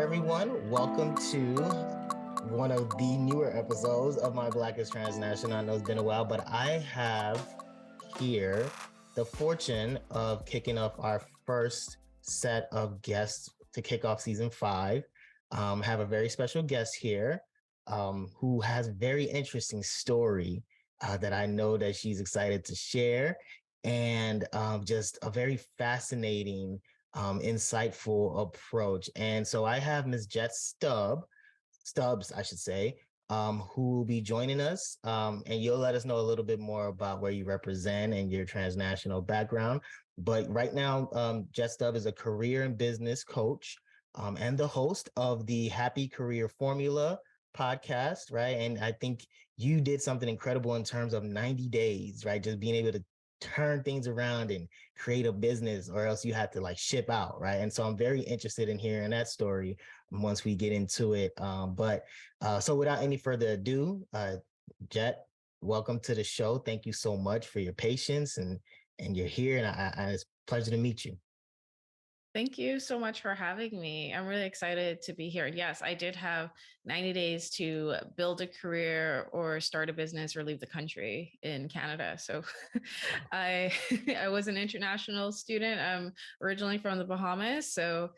everyone. Welcome to one of the newer episodes of My Black is Transnational. I know it's been a while, but I have here the fortune of kicking off our first set of guests to kick off season 5. Have a very special guest here who has a very interesting story that I know that she's excited to share, and just a very fascinating insightful approach. And so I have Ms. Jette Stubbs, I should say, who will be joining us. And you'll let us know a little bit more about where you represent and your transnational background. But right now, Jette Stubbs is a career and business coach and the host of the Happy Career Formula podcast, right? And I think you did something incredible in terms of 90 days, right? Just being able to turn things around and create a business, or else you had to like ship out, right? And so I'm very interested in hearing that story once we get into it. So without any further ado, Jette, welcome to the show. Thank you so much for your patience and you're here, and it's a pleasure to meet you. Thank you so much for having me. I'm really excited to be here. Yes, I did have 90 days to build a career or start a business or leave the country in Canada. So I I was an international student. I'm originally from the Bahamas, so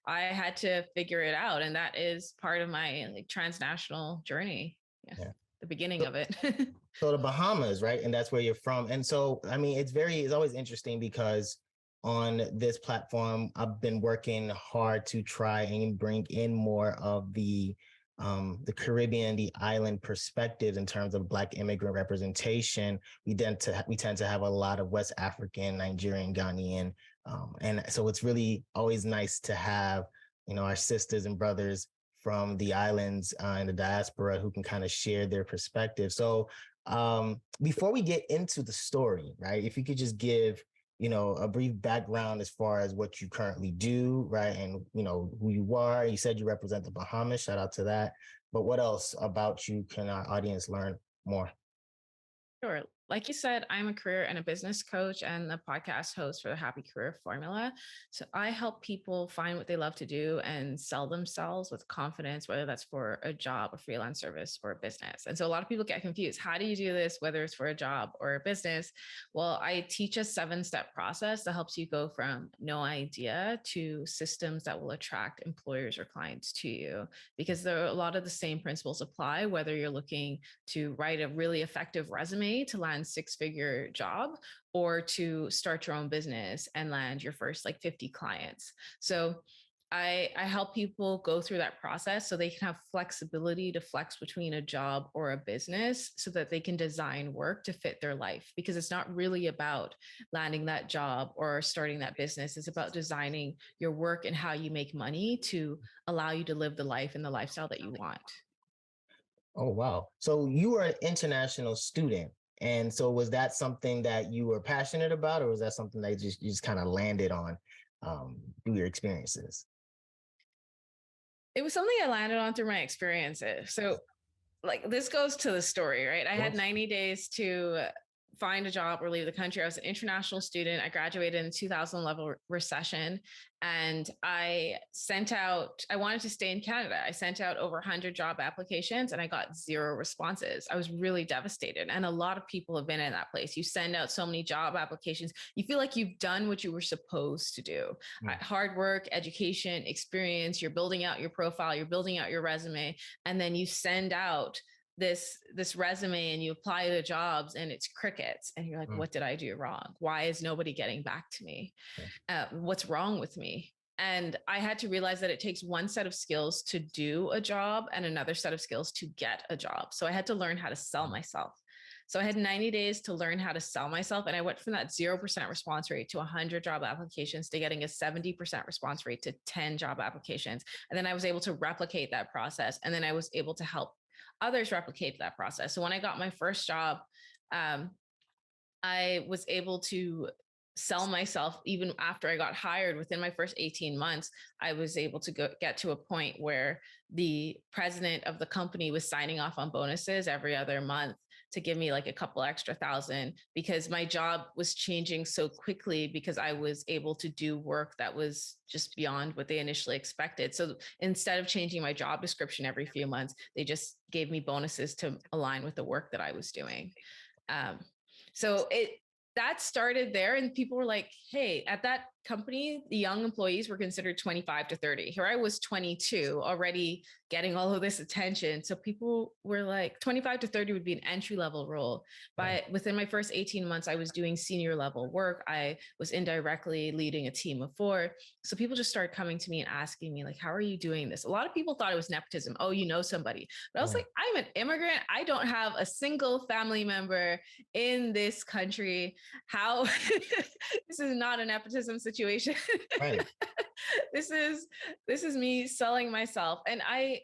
I had to figure it out, and that is part of my transnational journey. Yeah. The beginning of it. So the Bahamas, right? And that's where you're from. And so, I mean, it's always interesting because on this platform, I've been working hard to try and bring in more of the Caribbean, the island perspective in terms of Black immigrant representation. We tend to have a lot of West African, Nigerian, Ghanaian, and so it's really always nice to have our sisters and brothers from the islands and the diaspora who can kind of share their perspective. So before we get into the story, right, if you could just give a brief background as far as what you currently do, right? And, who you are. You said you represent the Bahamas. Shout out to that. But what else about you can our audience learn more? Sure. Like you said, I'm a career and a business coach and the podcast host for the Happy Career Formula. So I help people find what they love to do and sell themselves with confidence, whether that's for a job, a freelance service, or a business. And so a lot of people get confused. How do you do this, whether it's for a job or a business? Well, I teach a 7-step process that helps you go from no idea to systems that will attract employers or clients to you, because there are a lot of the same principles apply, whether you're looking to write a really effective resume to land 6-figure job or to start your own business and land your first 50 clients. So I help people go through that process so they can have flexibility to flex between a job or a business so that they can design work to fit their life, because it's not really about landing that job or starting that business. It's about designing your work and how you make money to allow you to live the life and the lifestyle that you want. Oh, wow. So you were an international student. And so was that something that you were passionate about, or was that something that you just kind of landed on through your experiences? It was something I landed on through my experiences. So this goes to the story, right? I had 90 days to find a job or leave the country. I was an international student. I graduated in the 2011 recession, and I wanted to stay in Canada. I sent out over 100 job applications and I got 0 responses. I was really devastated. And a lot of people have been in that place. You send out so many job applications, you feel like you've done what you were supposed to do. Hard work, education, experience, you're building out your profile, you're building out your resume, and then you send out this resume and you apply to jobs and it's crickets, and you're like, what did I do wrong? Why is nobody getting back to me? What's wrong with me? And I had to realize that it takes one set of skills to do a job and another set of skills to get a job. So I had to learn how to sell myself. So I had 90 days to learn how to sell myself. And I went from that 0% response rate to 100 job applications to getting a 70% response rate to 10 job applications. And then I was able to replicate that process. And then I was able to help others replicate that process. So when I got my first job, I was able to sell myself even after I got hired. Within my first 18 months, I was able to get to a point where the president of the company was signing off on bonuses every other month to give me like a couple extra thousand, because my job was changing so quickly because I was able to do work that was just beyond what they initially expected. So instead of changing my job description every few months, they just gave me bonuses to align with the work that I was doing. So that started there, and people were like, hey, at that company, the young employees were considered 25 to 30. Here I was 22, already getting all of this attention. So people were like, 25 to 30 would be an entry level role. But within my first 18 months, I was doing senior level work. I was indirectly leading a team of 4. So people just started coming to me and asking me, like, how are you doing this? A lot of people thought it was nepotism. Oh, you know somebody. But I was like, I'm an immigrant. I don't have a single family member in this country. How this is not a nepotism situation. Right. This is me selling myself. And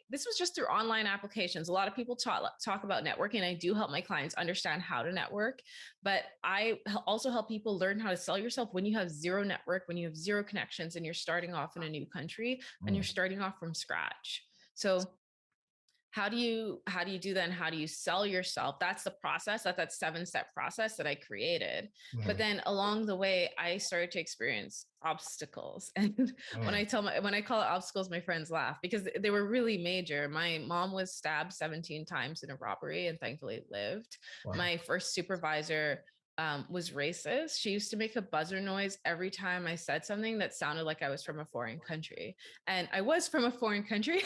this was just through online applications. A lot of people talk about networking. I do help my clients understand how to network, but I also help people learn how to sell yourself when you have zero network, when you have zero connections, and you're starting off in a new country and you're starting off from scratch. So how do you do that, and how do you sell yourself? That's the process. That's that 7-step process that I created. But then along the way, I started to experience obstacles. And when I call it obstacles, my friends laugh because they were really major. My mom was stabbed 17 times in a robbery and thankfully lived. Wow. My first supervisor was racist. She used to make a buzzer noise every time I said something that sounded like I was from a foreign country. And I was from a foreign country.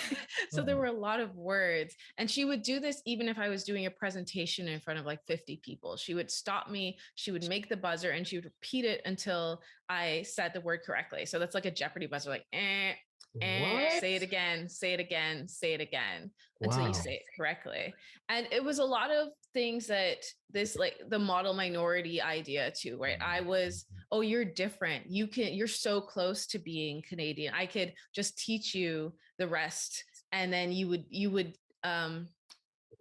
So there were a lot of words. And she would do this even if I was doing a presentation in front of like 50 people. She would stop me, she would make the buzzer, and she would repeat it until I said the word correctly. So that's like a Jeopardy buzzer, like, say it again, say it again, say it again until you say it correctly. And it was a lot of things that this, like the model minority idea too, right? I was, oh, you're different. You're so close to being Canadian. I could just teach you the rest. And then you would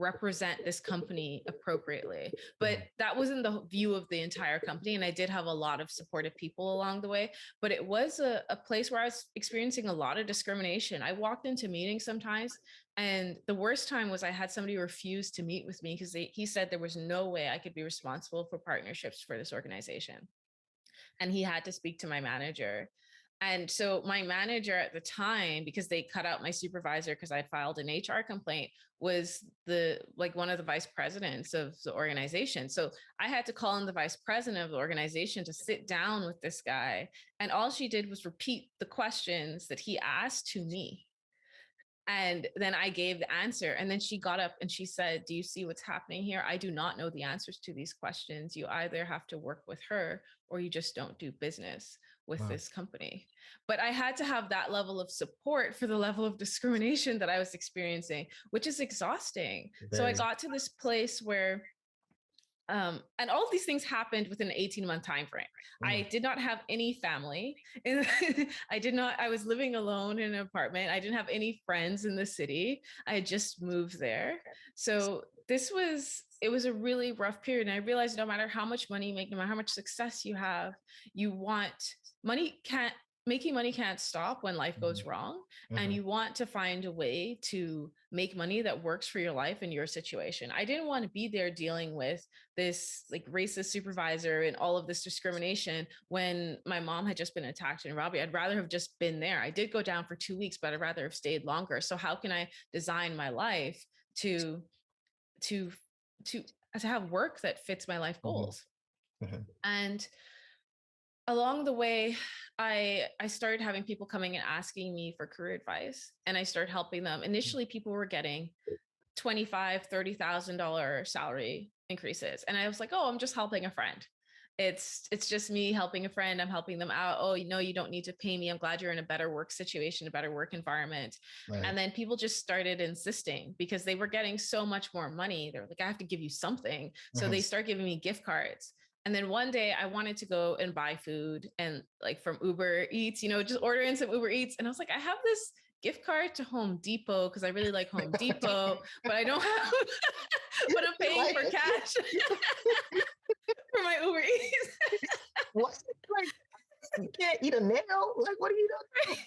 represent this company appropriately. But that wasn't the view of the entire company. And I did have a lot of supportive people along the way, but it was a place where I was experiencing a lot of discrimination. I walked into meetings sometimes, and the worst time was I had somebody refuse to meet with me because he said there was no way I could be responsible for partnerships for this organization. And he had to speak to my manager. And so my manager at the time, because they cut out my supervisor because I filed an HR complaint, was one of the vice presidents of the organization. So I had to call in the vice president of the organization to sit down with this guy. And all she did was repeat the questions that he asked to me. And then I gave the answer. And then she got up and she said, do you see what's happening here? I do not know the answers to these questions. You either have to work with her or you just don't do business with this company. But I had to have that level of support for the level of discrimination that I was experiencing, which is exhausting. So I got to this place where and all of these things happened within an 18-month time frame. I did not have any family. I was living alone in an apartment. I didn't have any friends in the city. I had just moved there. So it was a really rough period. And I realized no matter how much money you make, no matter how much success you have, making money can't stop when life goes wrong. And you want to find a way to make money that works for your life and your situation. I didn't want to be there dealing with this like racist supervisor and all of this discrimination when my mom had just been attacked in robbery. I'd rather have just been there. I did go down for 2 weeks, but I'd rather have stayed longer. So how can I design my life to have work that fits my life goals? And along the way, I started having people coming and asking me for career advice, and I started helping them. Initially, people were getting $25,000, $30,000 salary increases. And I was like, oh, I'm just helping a friend. It's just me helping a friend. I'm helping them out. Oh, no, you don't need to pay me. I'm glad you're in a better work situation, a better work environment. Right. And then people just started insisting because they were getting so much more money. They're like, I have to give you something. So they start giving me gift cards. And then one day I wanted to go and buy food and like from Uber Eats, just order in some Uber Eats. And I was like, I have this gift card to Home Depot because I really like Home Depot, but I don't have, but I'm paying for cash for my Uber Eats. What? Like, you can't eat a nail? Like, what are you doing?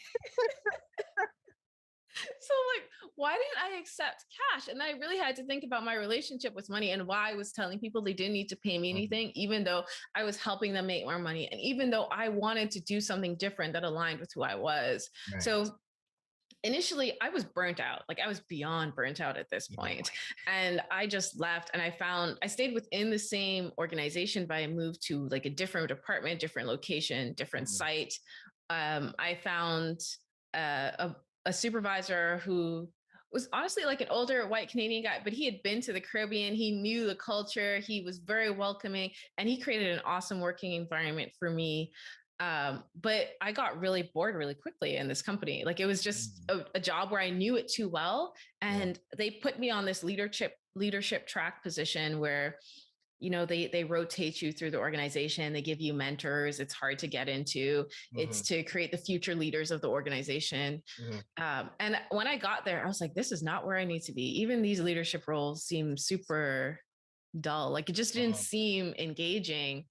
So like, why didn't I accept gosh. And I really had to think about my relationship with money and why I was telling people they didn't need to pay me anything, even though I was helping them make more money. And even though I wanted to do something different that aligned with who I was. Right. So initially I was burnt out. Like I was beyond burnt out at this point. And I just left and I stayed within the same organization, but I moved to like a different department, different location, different site. I found a supervisor who was honestly like an older white Canadian guy, but he had been to the Caribbean. He knew the culture. He was very welcoming and he created an awesome working environment for me. But I got really bored really quickly in this company. Like it was just a job where I knew it too well. And they put me on this leadership track position where, you know, they rotate you through the organization. They give you mentors. It's hard to get into. It's to create the future leaders of the organization. And when I got there, I was like, this is not where I need to be. Even these leadership roles seem super dull. Like it just didn't seem engaging.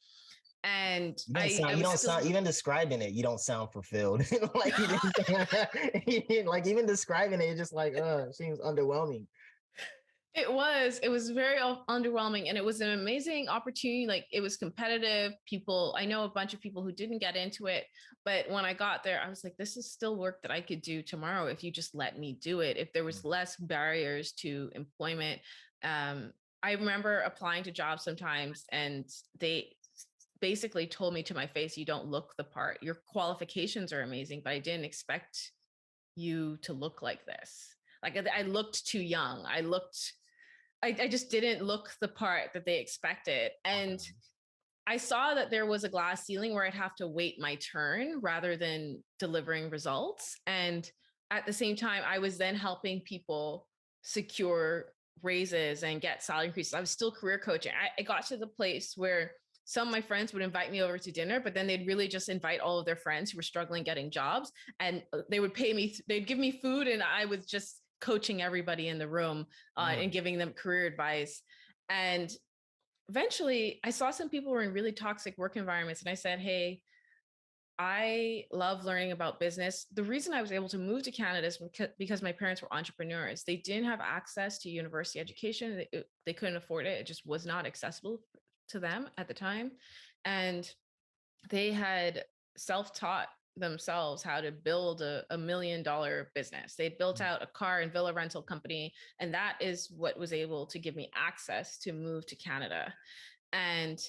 And you don't sound, even describing it, you don't sound fulfilled. Like like even describing it, it's just like, seems underwhelming. It was very underwhelming and it was an amazing opportunity. Like it was competitive. I know a bunch of people who didn't get into it, but when I got there, I was like, this is still work that I could do tomorrow if you just let me do it. If there was less barriers to employment. I remember applying to jobs sometimes and they basically told me to my face, you don't look the part. Your qualifications are amazing, but I didn't expect you to look like this. Like I looked too young. I just didn't look the part that they expected. And I saw that there was a glass ceiling where I'd have to wait my turn rather than delivering results. And at the same time, I was then helping people secure raises and get salary increases. I was still career coaching. I got to the place where some of my friends would invite me over to dinner, but then they'd really just invite all of their friends who were struggling getting jobs and they would pay me, they'd give me food and I was just coaching everybody in the room and giving them career advice. And eventually I saw some people were in really toxic work environments and I said, hey, I love learning about business. The reason I was able to move to Canada is because my parents were entrepreneurs. They didn't have access to university education. They couldn't afford it. It just was not accessible to them at the time. And they had self-taught themselves how to build a $1 million business. They built out a car and villa rental company. And that is what was able to give me access to move to Canada. And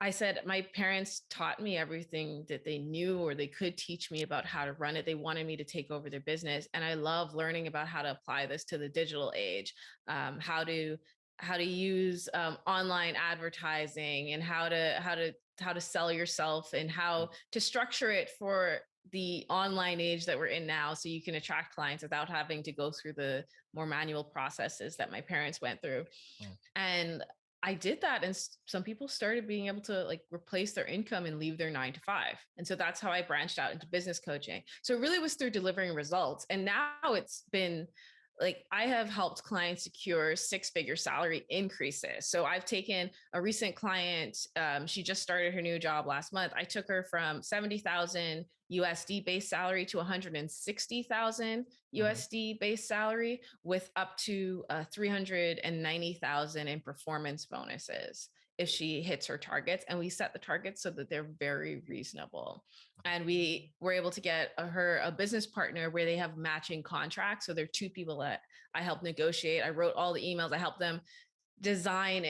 I said, my parents taught me everything that they knew or they could teach me about how to run it. They wanted me to take over their business. And I love learning about how to apply this to the digital age, how to use online advertising and how to sell yourself and how to structure it for the online age that we're in now so you can attract clients without having to go through the more manual processes that my parents went through. And I did that. And some people started being able to like replace their income and leave their 9 to 5. And so that's how I branched out into business coaching. So it really was through delivering results. And now it's been like, I have helped clients secure 6-figure salary increases. So I've taken a recent client. She just started her new job last month. I took her from 70,000 USD base salary to 160,000 USD base salary with up to 390,000 in performance bonuses if she hits her targets. And we set the targets so that they're very reasonable. And we were able to get her a business partner where they have matching contracts. So there are 2 people that I helped negotiate. I wrote all the emails. I helped them design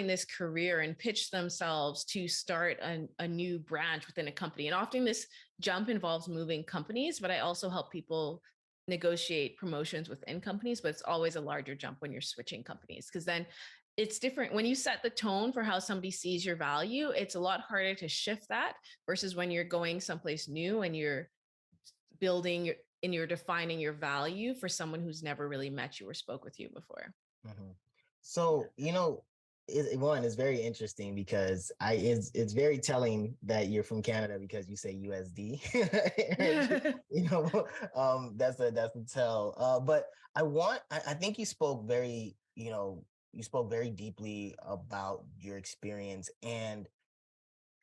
this career and pitch themselves to start a new branch within a company. And often this jump involves moving companies, but I also help people negotiate promotions within companies, but it's always a larger jump when you're switching companies because then it's different. When you set the tone for how somebody sees your value, it's a lot harder to shift that versus when you're going someplace new and you're building and you're defining your value for someone who's never really met you or spoke with you before. So, one is very interesting because it's very telling that you're from Canada because you say USD. That's a tell. But I think you spoke very deeply about your experience and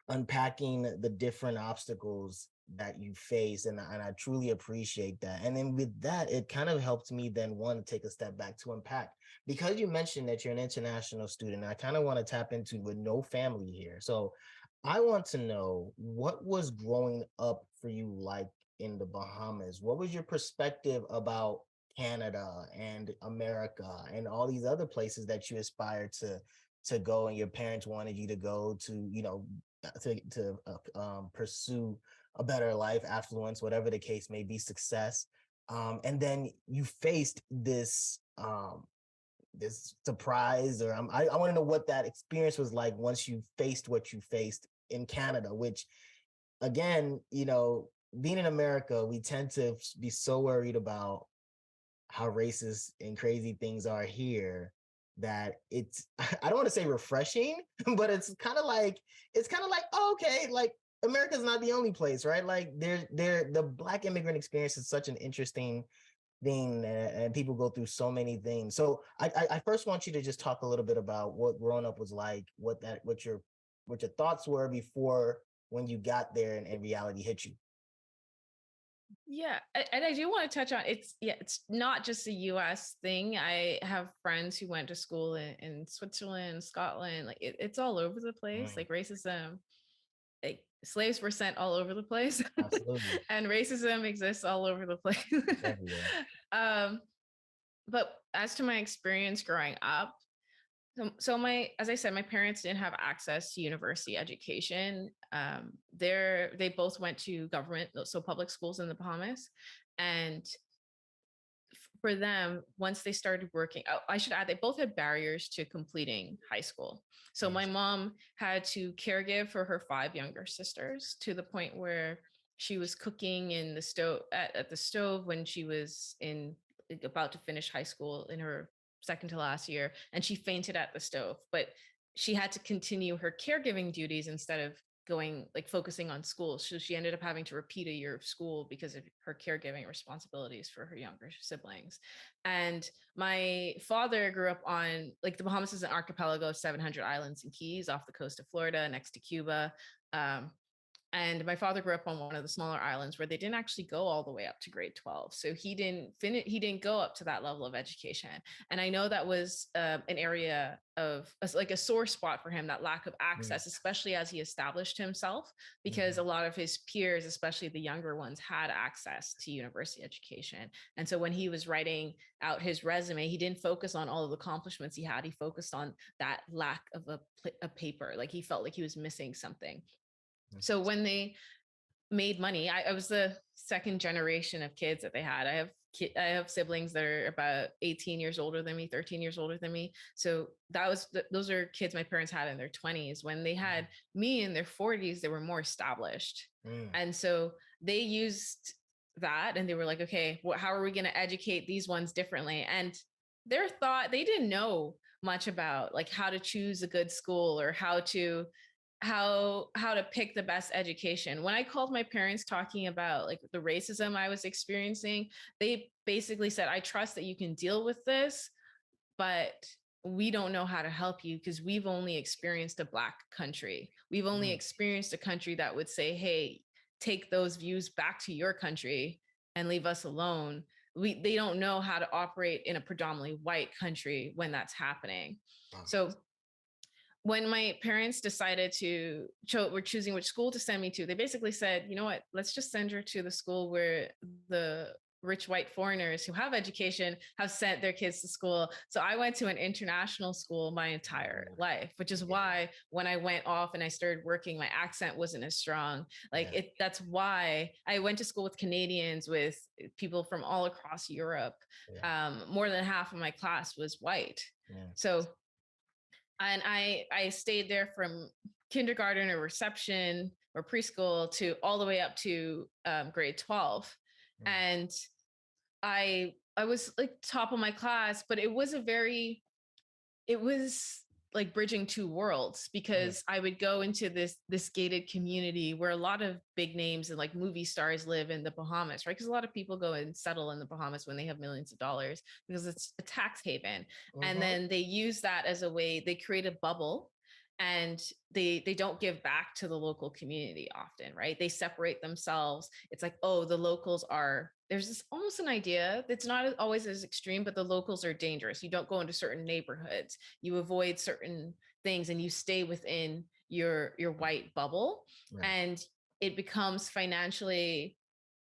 unpacking the different obstacles that you face, and I truly appreciate that. And then with that, it kind of helped me then one to take a step back to unpack, because you mentioned that you're an international student. I kind of want to tap into with no family here. So I want to know, what was growing up for you like in the Bahamas? What was your perspective about Canada and America and all these other places that you aspired to go, and your parents wanted you to go to, pursue a better life, affluence, whatever the case may be, success. And then you faced this surprise, or I want to know what that experience was like once you faced what you faced in Canada, which, again, being in America, we tend to be so worried about how racist and crazy things are here that it's I don't want to say refreshing, but it's kind of like, oh, okay, like America's not the only place, right? Like the Black immigrant experience is such an interesting thing, and people go through so many things. So I first want you to just talk a little bit about what growing up was like, what your thoughts were before, when you got there, and reality hit you. Yeah, and I do want to touch on it's not just a US thing. I have friends who went to school in Switzerland, Scotland, like it's all over the place. Mm, Like racism, like slaves were sent all over the place. absolutely. And racism exists all over the place. It's everywhere. um, but as to my experience growing up, so my, as I said, my parents didn't have access to university education. They both went to government, so public schools in the Bahamas, and for them, once they started working, oh, I should add, they both had barriers to completing high school. So my Yes. mom had to caregive for her five younger sisters to the point where she was cooking in the stove at the stove when she was in like, about to finish high school in her second to last year, and she fainted at the stove. But she had to continue her caregiving duties instead of going like focusing on school. So she ended up having to repeat a year of school because of her caregiving responsibilities for her younger siblings. And my father grew up on, like, the Bahamas is an archipelago of 700 islands and keys off the coast of Florida next to Cuba. Um, and my father grew up on one of the smaller islands where they didn't actually go all the way up to grade 12. So he didn't go up to that level of education. And I know that was an area of like a sore spot for him, that lack of Mm, access, especially as he established himself, because a mhm. lot of his peers, especially the younger ones, had access to university education. And so when he was writing out his resume, he didn't focus on all of the accomplishments he had. He focused on that lack of a paper. Like he felt like he was missing something. Mm, So when they made money, I was the second generation of kids that they had. I have siblings that are about 18 years older than me, 13 years older than me. So those are kids my parents had in their 20s. When they had me in their 40s, they were more established. mm, And so they used that, and they were like, okay, how are we going to educate these ones differently? And they didn't know much about like how to choose a good school or how to pick the best education. When I called my parents talking about like the racism I was experiencing, they basically said, I trust that you can deal with this, but we don't know how to help you because we've only experienced a Black country. We've only mm. experienced a country that would say, hey, take those views back to your country and leave us alone. They don't know how to operate in a predominantly white country when that's happening. Wow. So when my parents decided were choosing which school to send me to, they basically said, you know what, let's just send her to the school where the rich white foreigners who have education have sent their kids to school. So I went to an international school my entire Oh, life, which is yeah, why when I went off and I started working, my accent wasn't as strong. yeah, That's why I went to school with Canadians, with people from all across Europe. yeah, More than half of my class was white. yeah. So and I stayed there from kindergarten or reception or preschool to all the way up to grade 12. Mm, And I was like top of my class, but it was like bridging two worlds, mm, because I would go into this gated community where a lot of big names and like movie stars live in the Bahamas, right? Because a lot of people go and settle in the Bahamas when they have millions of dollars because it's a tax haven. And mhm, then they use that as a way, they create a bubble, and they don't give back to the local community often, right? They separate themselves. It's like, oh, the locals are, there's this almost an idea that's not always as extreme, but the locals are dangerous. You don't go into certain neighborhoods, you avoid certain things, and you stay within your white bubble. Right. And it becomes financially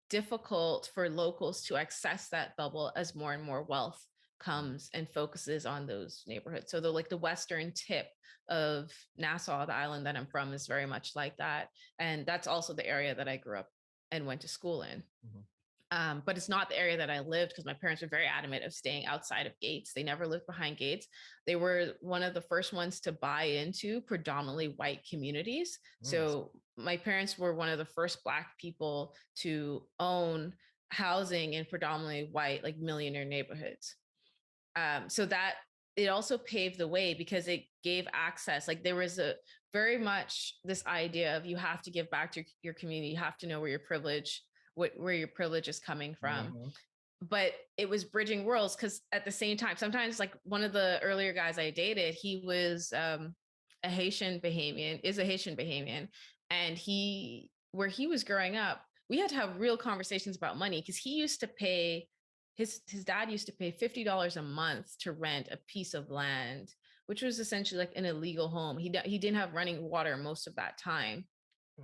difficult for locals to access that bubble as more and more wealth comes and focuses on those neighborhoods. So the western tip of Nassau, the island that I'm from, is very much like that. And that's also the area that I grew up and went to school in. But it's not the area that I lived, because my parents were very adamant of staying outside of gates. They never lived behind gates. They were one of the first ones to buy into predominantly white communities. So my parents were one of the first Black people to own housing in predominantly white, like millionaire neighborhoods. So that it also paved the way, because it gave access. Like there was a very much this idea of, you have to give back to your community. You have to know where your privilege, where your privilege is coming from. But it was bridging worlds, because at the same time, sometimes, like one of the earlier guys I dated, he was a Haitian Bahamian, is a Haitian Bahamian. And where he was growing up, we had to have real conversations about money, because he used to pay, his dad used to pay $50 a month to rent a piece of land, which was essentially like an illegal home. He didn't have running water most of that time.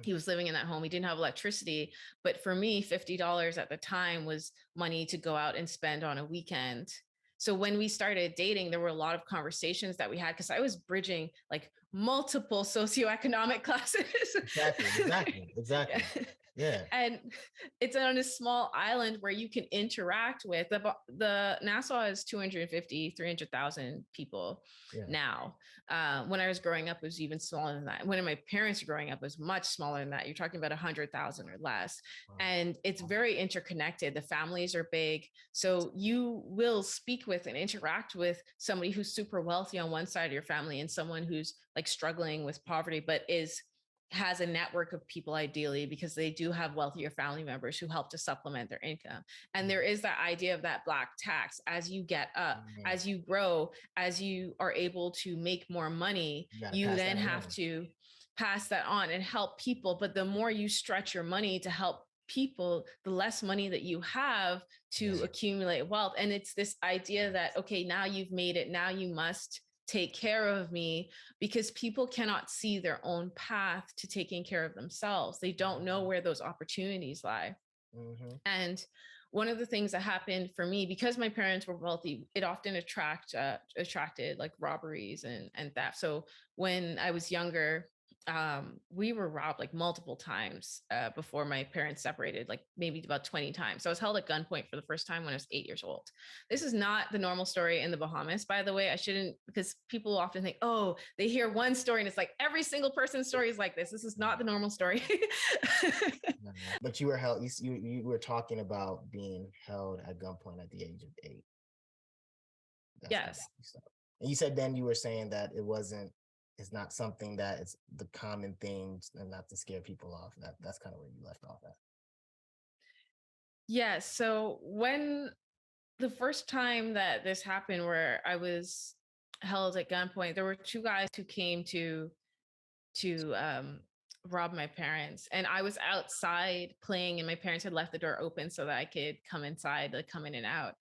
He was living in that home. He didn't have electricity. But for me, $50 at the time was money to go out and spend on a weekend. So when we started dating, there were a lot of conversations that we had, because I was bridging like multiple socioeconomic classes. Exactly. Yeah. And it's on a small island where you can interact with the Nassau is 250, 300,000 people now. When I was growing up, it was even smaller than that. When my parents were growing up, it was much smaller than that. You're talking about 100,000 or less. And it's very interconnected. The families are big. So you will speak with and interact with somebody who's super wealthy on one side of your family, and someone who's like struggling with poverty, but has a network of people, ideally, because they do have wealthier family members who help to supplement their income. And there is that idea of that Black tax. As you get up, as you grow, as you are able to make more money, you then have to pass that on and help people. But the more you stretch your money to help people, the less money that you have to accumulate wealth. And it's this idea that, okay, now you've made it, now you must take care of me, because people cannot see their own path to taking care of themselves. They don't know where those opportunities lie. And one of the things that happened for me, because my parents were wealthy, it often attracted like robberies and theft. So when I was younger, we were robbed like multiple times before my parents separated, like maybe about 20 times. So I was held at gunpoint for the first time when I was 8 years old. This is not the normal story in the Bahamas, by the way. I shouldn't, because people often think, oh, they hear one story and it's like every single person's story is like this. This is not the normal story. But you were held, you were talking about being held at gunpoint at the age of 8. Yes. And you said then you were saying that it's not something that it's the common thing, and not to scare people off. That's kind of where you left off at. Yes. So when the first time that this happened, where I was held at gunpoint, there were 2 guys who came to rob my parents, and I was outside playing, and my parents had left the door open so that I could come inside, like come in and out.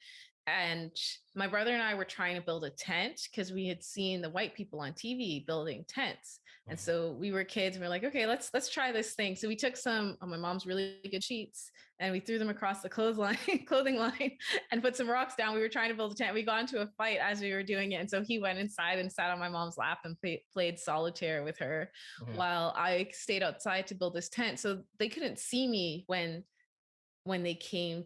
And my brother and I were trying to build a tent, because we had seen the white people on TV building tents. And so we were kids, and we're like, okay, let's try this thing. So we took some of my mom's really good sheets, and we threw them across the clothing line and put some rocks down. We were trying to build a tent. We got into a fight as we were doing it. And so he went inside and sat on my mom's lap and played solitaire with her while I stayed outside to build this tent. So they couldn't see me when they came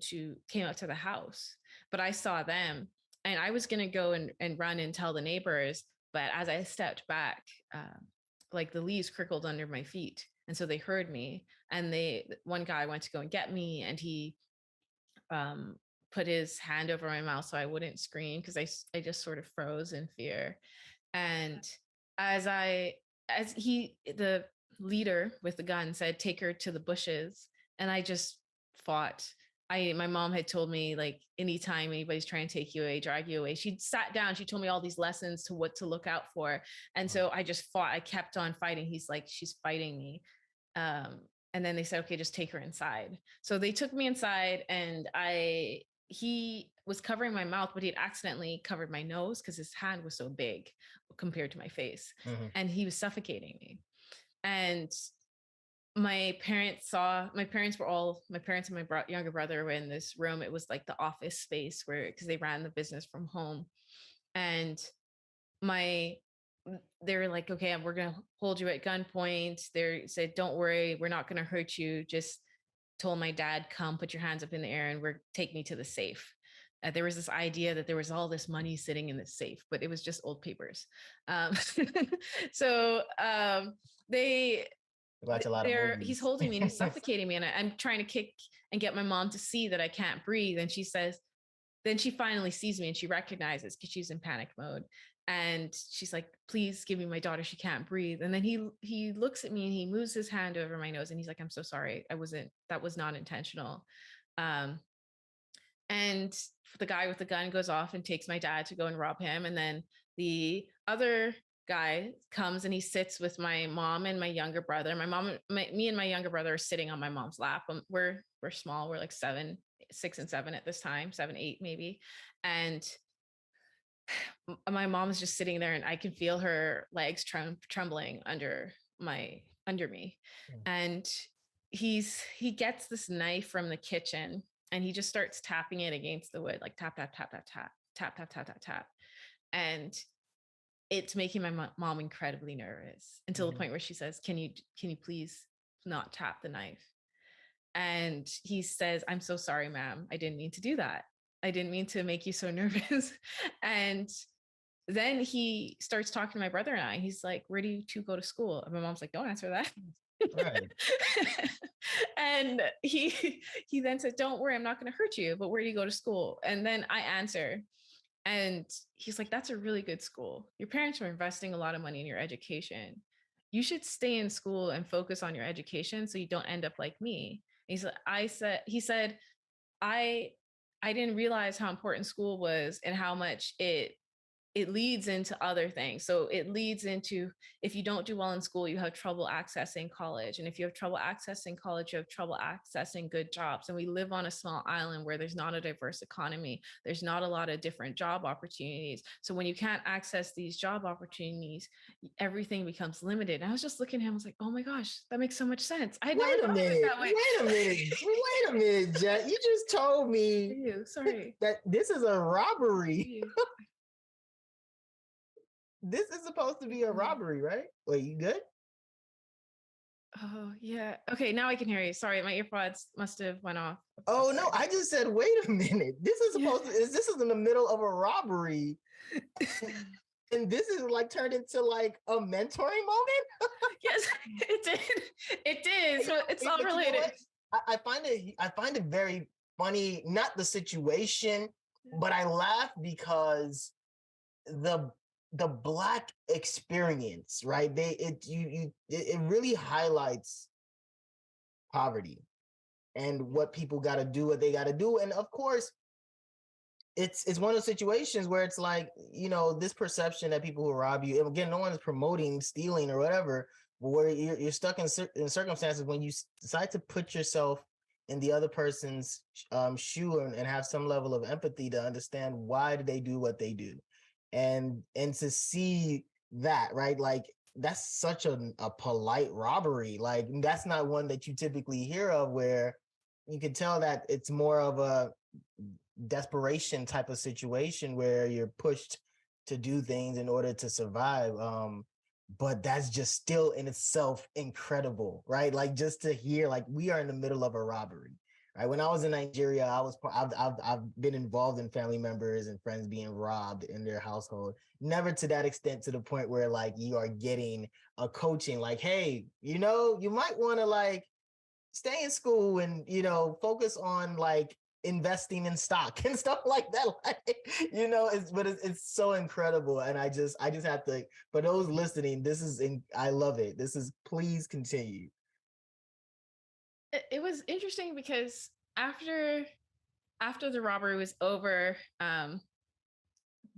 out to the house, but I saw them, and I was going to go and run and tell the neighbors. But as I stepped back, like the leaves crickled under my feet. And so they heard me, and one guy went to go and get me, and he put his hand over my mouth so I wouldn't scream, because I just sort of froze in fear. And the leader with the gun said, take her to the bushes. And I just fought my mom had told me, like, anytime anybody's trying to take you away, drag you away, she sat down, she told me all these lessons to what to look out for. And so I just fought, I kept on fighting. He's like, she's fighting me. And then they said, okay, just take her inside. So they took me inside, and he was covering my mouth, but he'd accidentally covered my nose because his hand was so big compared to my face. And he was suffocating me. And my parents and my younger brother were in this room. It was like the office space where, because they ran the business from home. And they were like, okay, we're going to hold you at gunpoint. They said, don't worry, we're not going to hurt you. Just told my dad, come put your hands up in the air and take me to the safe. There was this idea that there was all this money sitting in the safe, but it was just old papers. So they watch a lot of movies. He's holding me and he's suffocating me, and I'm trying to kick and get my mom to see that I can't breathe. And she says, then she finally sees me and she recognizes, because she's in panic mode. And she's like, please give me my daughter, she can't breathe. And then he looks at me and he moves his hand over my nose and he's like, I'm so sorry, that was not intentional. And the guy with the gun goes off and takes my dad to go and rob him. And then the other guy comes and he sits with my mom and my younger brother. Me and my younger brother are sitting on my mom's lap. We're small. We're like 6 and 7 at this time, 7, 8 maybe. And my mom is just sitting there, and I can feel her legs trembling under me. And he gets this knife from the kitchen and he just starts tapping it against the wood, like tap, tap, tap, tap, tap, tap, tap, tap, tap, tap. And it's making my mom incredibly nervous, until the point where she says, can you please not tap the knife? And he says, I'm so sorry, ma'am. I didn't mean to do that. I didn't mean to make you so nervous. And then he starts talking to my brother and I. He's like, where do you two go to school? And my mom's like, don't answer that. Right. And he then said, don't worry, I'm not going to hurt you, but where do you go to school? And then I answer, and he's like, that's a really good school. Your parents are investing a lot of money in your education. You should stay in school and focus on your education so you don't end up like me. He said, I didn't realize how important school was and how much it leads into other things. So it leads into, if you don't do well in school, you have trouble accessing college. And if you have trouble accessing college, you have trouble accessing good jobs. And we live on a small island where there's not a diverse economy. There's not a lot of different job opportunities. So when you can't access these job opportunities, everything becomes limited. And I was just looking at him, I was like, oh my gosh, that makes so much sense. I never thought of it that way. Wait a minute, Jette. You just told me that this is a robbery. This is supposed to be a robbery, right? Wait, you good? Oh, yeah. Okay, now I can hear you. Sorry, my earpods must have went off. Oh, no, I just said, wait a minute. This is supposed to, this is in the middle of a robbery. And this is like turned into like a mentoring moment? Yes, it did. It did. So it's all related. You know, I find it very funny, not the situation, but I laugh because the Black experience, right? It really highlights poverty and what people got to do, what they got to do. And of course, it's one of those situations where it's like, you know, this perception that people who rob you, again, no one is promoting stealing or whatever, but where you're stuck in circumstances when you decide to put yourself in the other person's shoe and have some level of empathy to understand why do they do what they do. And to see that, right, like that's such a polite robbery. Like that's not one that you typically hear of, where you can tell that it's more of a desperation type of situation where you're pushed to do things in order to survive. But that's just still in itself incredible, right? Like just to hear, like we are in the middle of a robbery. Right. When I was in Nigeria, I've been involved in family members and friends being robbed in their household. Never to that extent, to the point where like you are getting a coaching, like, hey, you know, you might want to like stay in school and, you know, focus on like investing in stock and stuff like that. Like, you know, it's so incredible. And I just have to, for those listening, I love it. Please continue. It was interesting because after the robbery was over,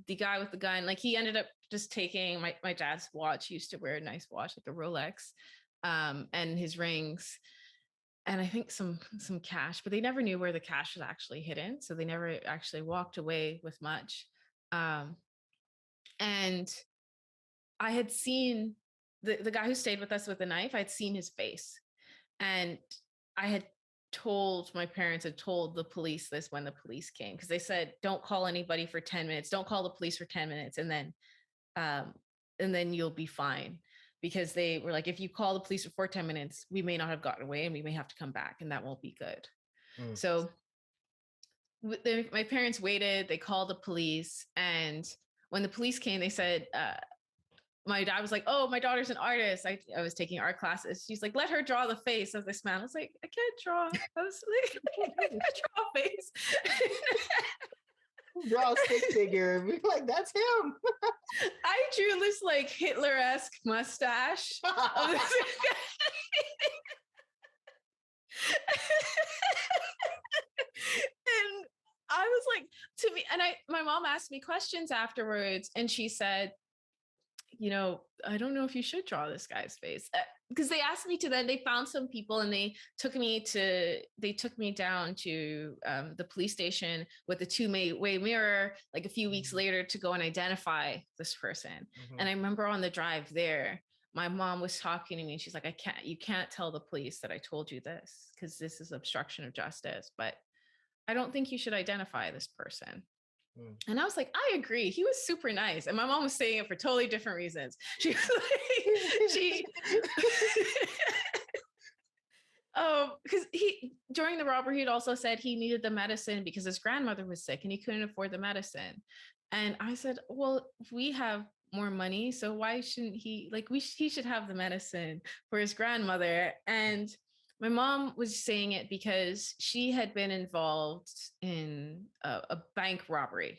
the guy with the gun, like he ended up just taking my dad's watch. He used to wear a nice watch, like a Rolex, and his rings, and I think some cash, but they never knew where the cash was actually hidden, so they never actually walked away with much. Um, and I had seen the guy who stayed with us with the knife. I'd seen his face, and I had told my parents, had told the police this when the police came, because they said, don't call anybody for 10 minutes, don't call the police for 10 minutes, um and then you'll be fine, because they were like, if you call the police for 10 minutes, we may not have gotten away and we may have to come back, and that won't be good. So my parents waited, they called the police, and when the police came, they said, my dad was like, oh, my daughter's an artist. I was taking art classes. She's like, let her draw the face of this man. I was like, I can't draw. I was like, I can't draw a face. Draw a stick figure. Be like, that's him. I drew this like Hitler-esque mustache. And I was like, to me, and my mom asked me questions afterwards, and she said, I don't know if you should draw this guy's face, because they asked me to. Then they found some people, and they took me down to the police station with the two-way mirror, like a few weeks later, to go and identify this person. And I remember on the drive there, my mom was talking to me, and she's like, you can't tell the police that I told you this, because this is obstruction of justice, but I don't think you should identify this person. And I was like, I agree. He was super nice. And my mom was saying it for totally different reasons. She was like, because during the robbery, he had also said he needed the medicine because his grandmother was sick and he couldn't afford the medicine. And I said, well, we have more money, so why shouldn't he, he should have the medicine for his grandmother. And my mom was saying it because she had been involved in a bank robbery.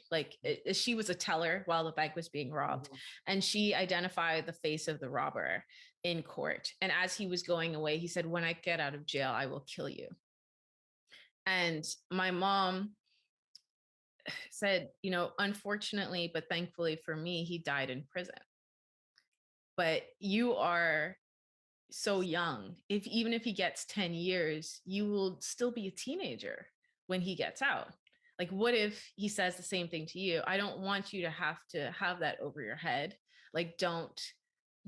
She was a teller while the bank was being robbed, and she identified the face of the robber in court. And as he was going away, he said, when I get out of jail, I will kill you. And my mom said, unfortunately, but thankfully for me, he died in prison. But you are so young. Even if he gets 10 years, you will still be a teenager when he gets out. Like, what if he says the same thing to you? I don't want you to have that over your head. Like, don't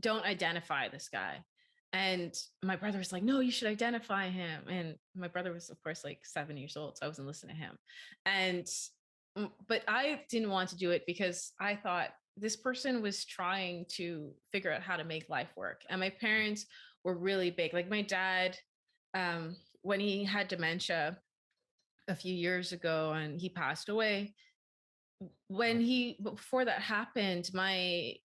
identify this guy. And my brother was like, no, you should identify him. And my brother was, of course, like 7 years old, so I wasn't listening to him. But I didn't want to do it because I thought this person was trying to figure out how to make life work. And my parents were really big. Like my dad, when he had dementia a few years ago and he passed away, before that happened, my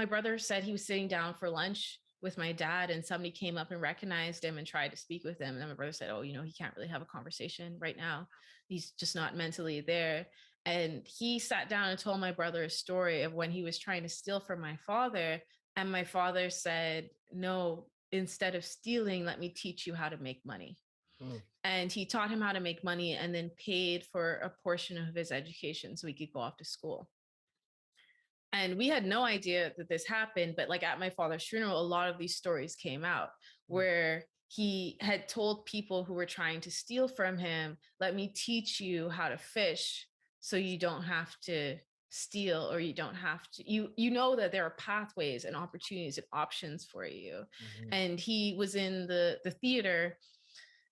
brother said he was sitting down for lunch with my dad and somebody came up and recognized him and tried to speak with him. And my brother said, oh, he can't really have a conversation right now. He's just not mentally there. And he sat down and told my brother a story of when he was trying to steal from my father. And my father said, no, instead of stealing, let me teach you how to make money. And he taught him how to make money and then paid for a portion of his education so he could go off to school. And we had no idea that this happened, but like at my father's funeral, a lot of these stories came out where he had told people who were trying to steal from him, let me teach you how to fish so you don't have to steal, or you don't have to, you know that there are pathways and opportunities and options for you. And he was in the theater,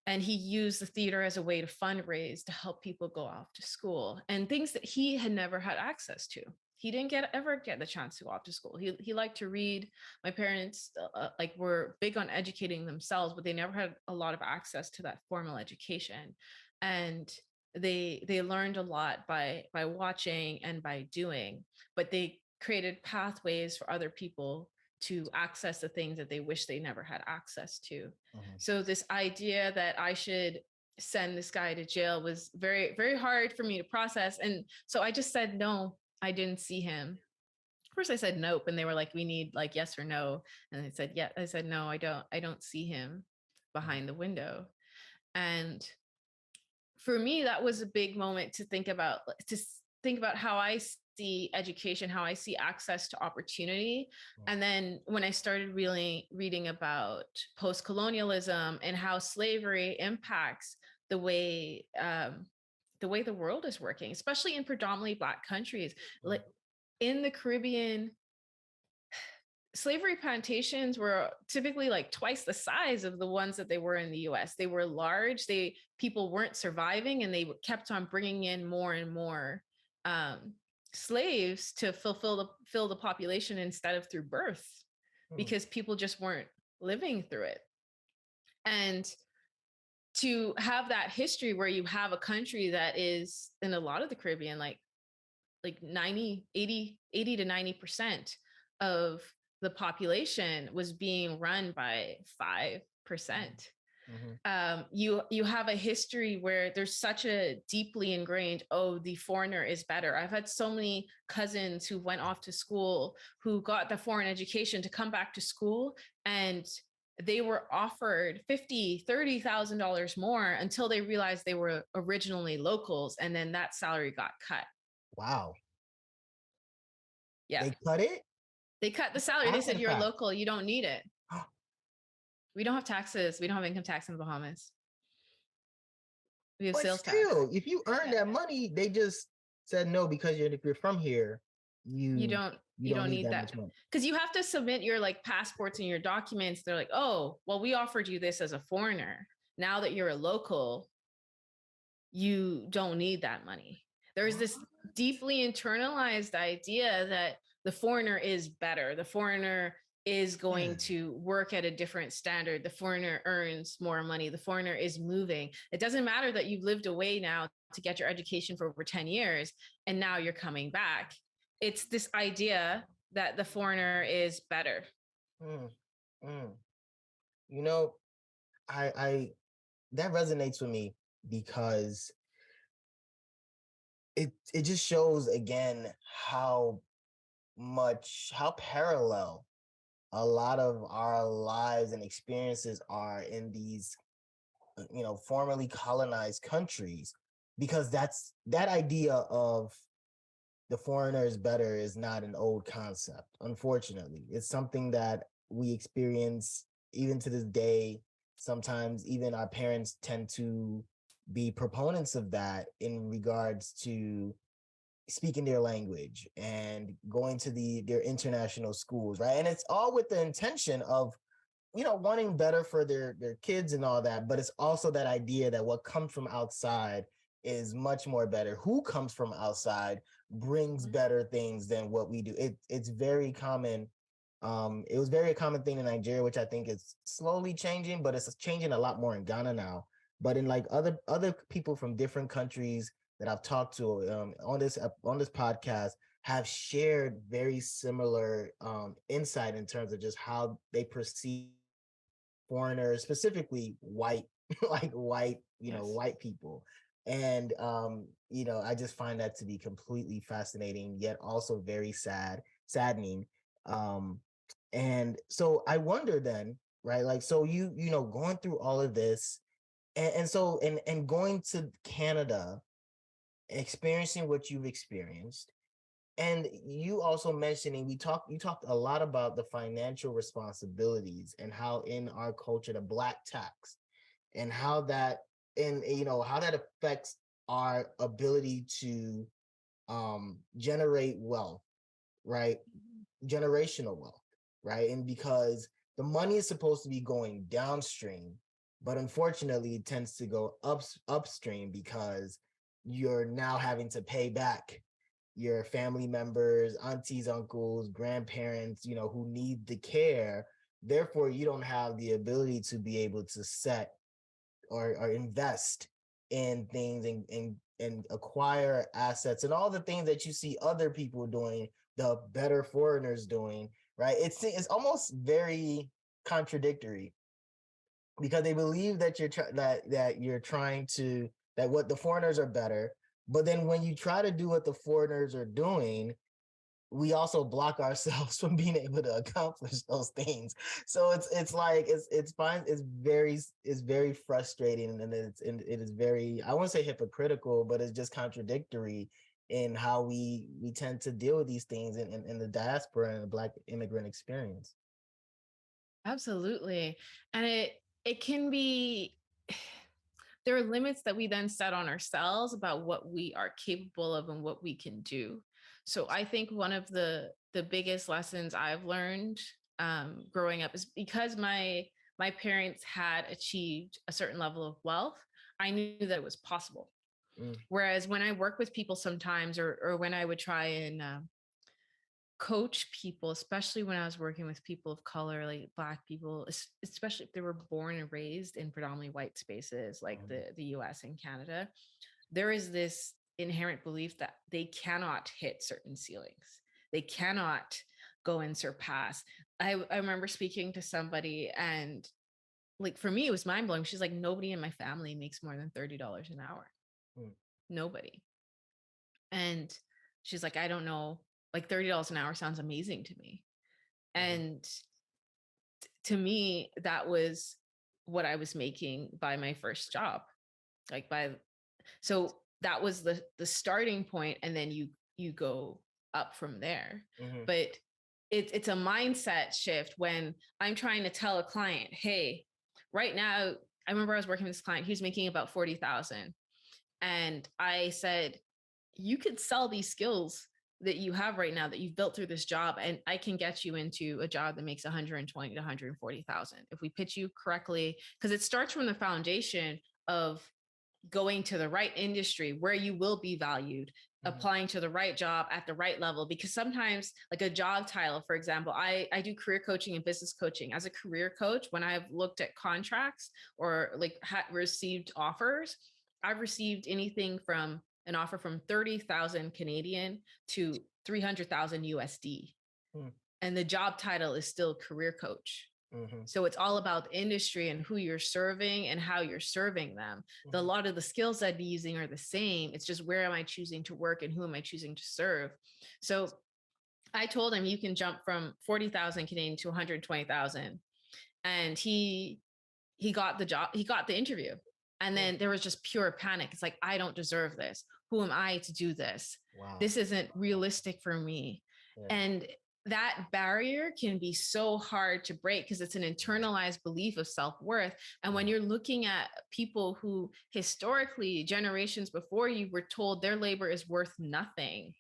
and he used the theater as a way to fundraise to help people go off to school and things that he had never had access to. He didn't ever get the chance to go off to school. He liked to read. My parents were big on educating themselves, but they never had a lot of access to that formal education. And they learned a lot by watching and by doing, but they created pathways for other people to access the things that they wish they never had access to. So this idea that I should send this guy to jail was very, very hard for me to process. And so I just said, no, I didn't see him. First I said nope, and they were like, we need like yes or no. And I said, yeah. I said, no, I don't see him behind the window. And for me, that was a big moment to think about, how I see education, how I see access to opportunity. And then when I started really reading about post-colonialism and how slavery impacts the way the world is working, especially in predominantly Black countries, like in the Caribbean, slavery plantations were typically like twice the size of the ones that they were in the US. They were large. People weren't surviving, and they kept on bringing in more and more slaves to fill the population instead of through birth, because people just weren't living through it. And to have that history where you have a country that is, in a lot of the Caribbean, like 80 to 90% of the population was being run by 5%. You have a history where there's such a deeply ingrained, oh, the foreigner is better. I've had so many cousins who went off to school, who got the foreign education to come back to school, and they were offered $50,000-$30,000 more until they realized they were originally locals, and then that salary got cut. Wow. Yeah. They cut it? They cut the salary. They said, you're a local, you don't need it. We don't have taxes. We don't have income tax in the Bahamas. We have sales tax. If you earn that money, they just said no, because if you're from here, you don't need that. Because you have to submit your like passports and your documents. They're like, oh, well, we offered you this as a foreigner. Now that you're a local, you don't need that money. There's this deeply internalized idea that the foreigner is better. The foreigner is going to work at a different standard. The foreigner earns more money. The foreigner is moving. It doesn't matter that you've lived away now to get your education for over 10 years, and now you're coming back. It's this idea that the foreigner is better. You know, I that resonates with me, because it just shows again how parallel a lot of our lives and experiences are in these, formerly colonized countries, because that idea of the foreigner is better is not an old concept. Unfortunately, it's something that we experience even to this day. Sometimes even our parents tend to be proponents of that in regards to speaking their language and going to their international schools, right? And it's all with the intention of, wanting better for their kids and all that. But it's also that idea that what comes from outside is much more better. Who comes from outside brings better things than what we do. It's very common. It was very a common thing in Nigeria, which I think is slowly changing, but it's changing a lot more in Ghana now. But in like other people from different countries that I've talked to on this podcast have shared very similar insight in terms of just how they perceive foreigners, specifically white, white people. And I just find that to be completely fascinating, yet also very saddening. And so I wonder then, right? Like, so going through all of this, and so going to Canada, experiencing what you've experienced, and you also mentioning you talked a lot about the financial responsibilities and how in our culture the Black tax, and how that how that affects our ability to generate wealth, right? Generational wealth, right? And because the money is supposed to be going downstream, but unfortunately it tends to go upstream, because you're now having to pay back your family members, aunties, uncles, grandparents, who need the care. Therefore, you don't have the ability to be able to set or invest in things and acquire assets and all the things that you see other people doing, the better foreigners doing, right? It's almost very contradictory, because they believe that that what the foreigners are better, but then when you try to do what the foreigners are doing, we also block ourselves from being able to accomplish those things. So it's like it's fine. It's very frustrating, and it is very, I won't say hypocritical, but it's just contradictory in how we tend to deal with these things in the diaspora and the Black immigrant experience. Absolutely. And it can be, there are limits that we then set on ourselves about what we are capable of and what we can do. So I think one of the biggest lessons I've learned growing up is because my parents had achieved a certain level of wealth, I knew that it was possible. Whereas when I work with people sometimes, or when I would try and coach people, especially when I was working with people of color, like Black people, especially if they were born and raised in predominantly white spaces like the US and Canada, there is this inherent belief that they cannot hit certain ceilings. They cannot go and surpass. I remember speaking to somebody, and like for me, it was mind blowing. She's like, nobody in my family makes more than $30 an hour. Nobody. And she's like, I don't know, like $30 an hour sounds amazing to me. And to me, that was what I was making by my first job. Like so that was the starting point, and then you go up from there. But it's a mindset shift when I'm trying to tell a client, hey, right now, I remember I was working with this client, he was making about 40,000. And I said, you could sell these skills that you have right now that you've built through this job, and I can get you into a job that makes 120 to 140,000 if we pitch you correctly, because it starts from the foundation of going to the right industry where you will be valued, applying to the right job at the right level. Because sometimes, like a job title, for example, I do career coaching and business coaching. As a career coach, when I've looked at contracts or like received offers, I've received anything from an offer from 30,000 Canadian to 300,000 USD. And the job title is still career coach. So it's all about the industry and who you're serving and how you're serving them. A lot of the skills I'd be using are the same. It's just where am I choosing to work and who am I choosing to serve? So I told him you can jump from 40,000 Canadian to 120,000. And he got the job, he got the interview. And then there was just pure panic. It's like, I don't deserve this. Who am I to do this? Wow. This isn't realistic for me. And that barrier can be so hard to break because it's an internalized belief of self-worth. And when you're looking at people who historically, generations before you, were told their labor is worth nothing,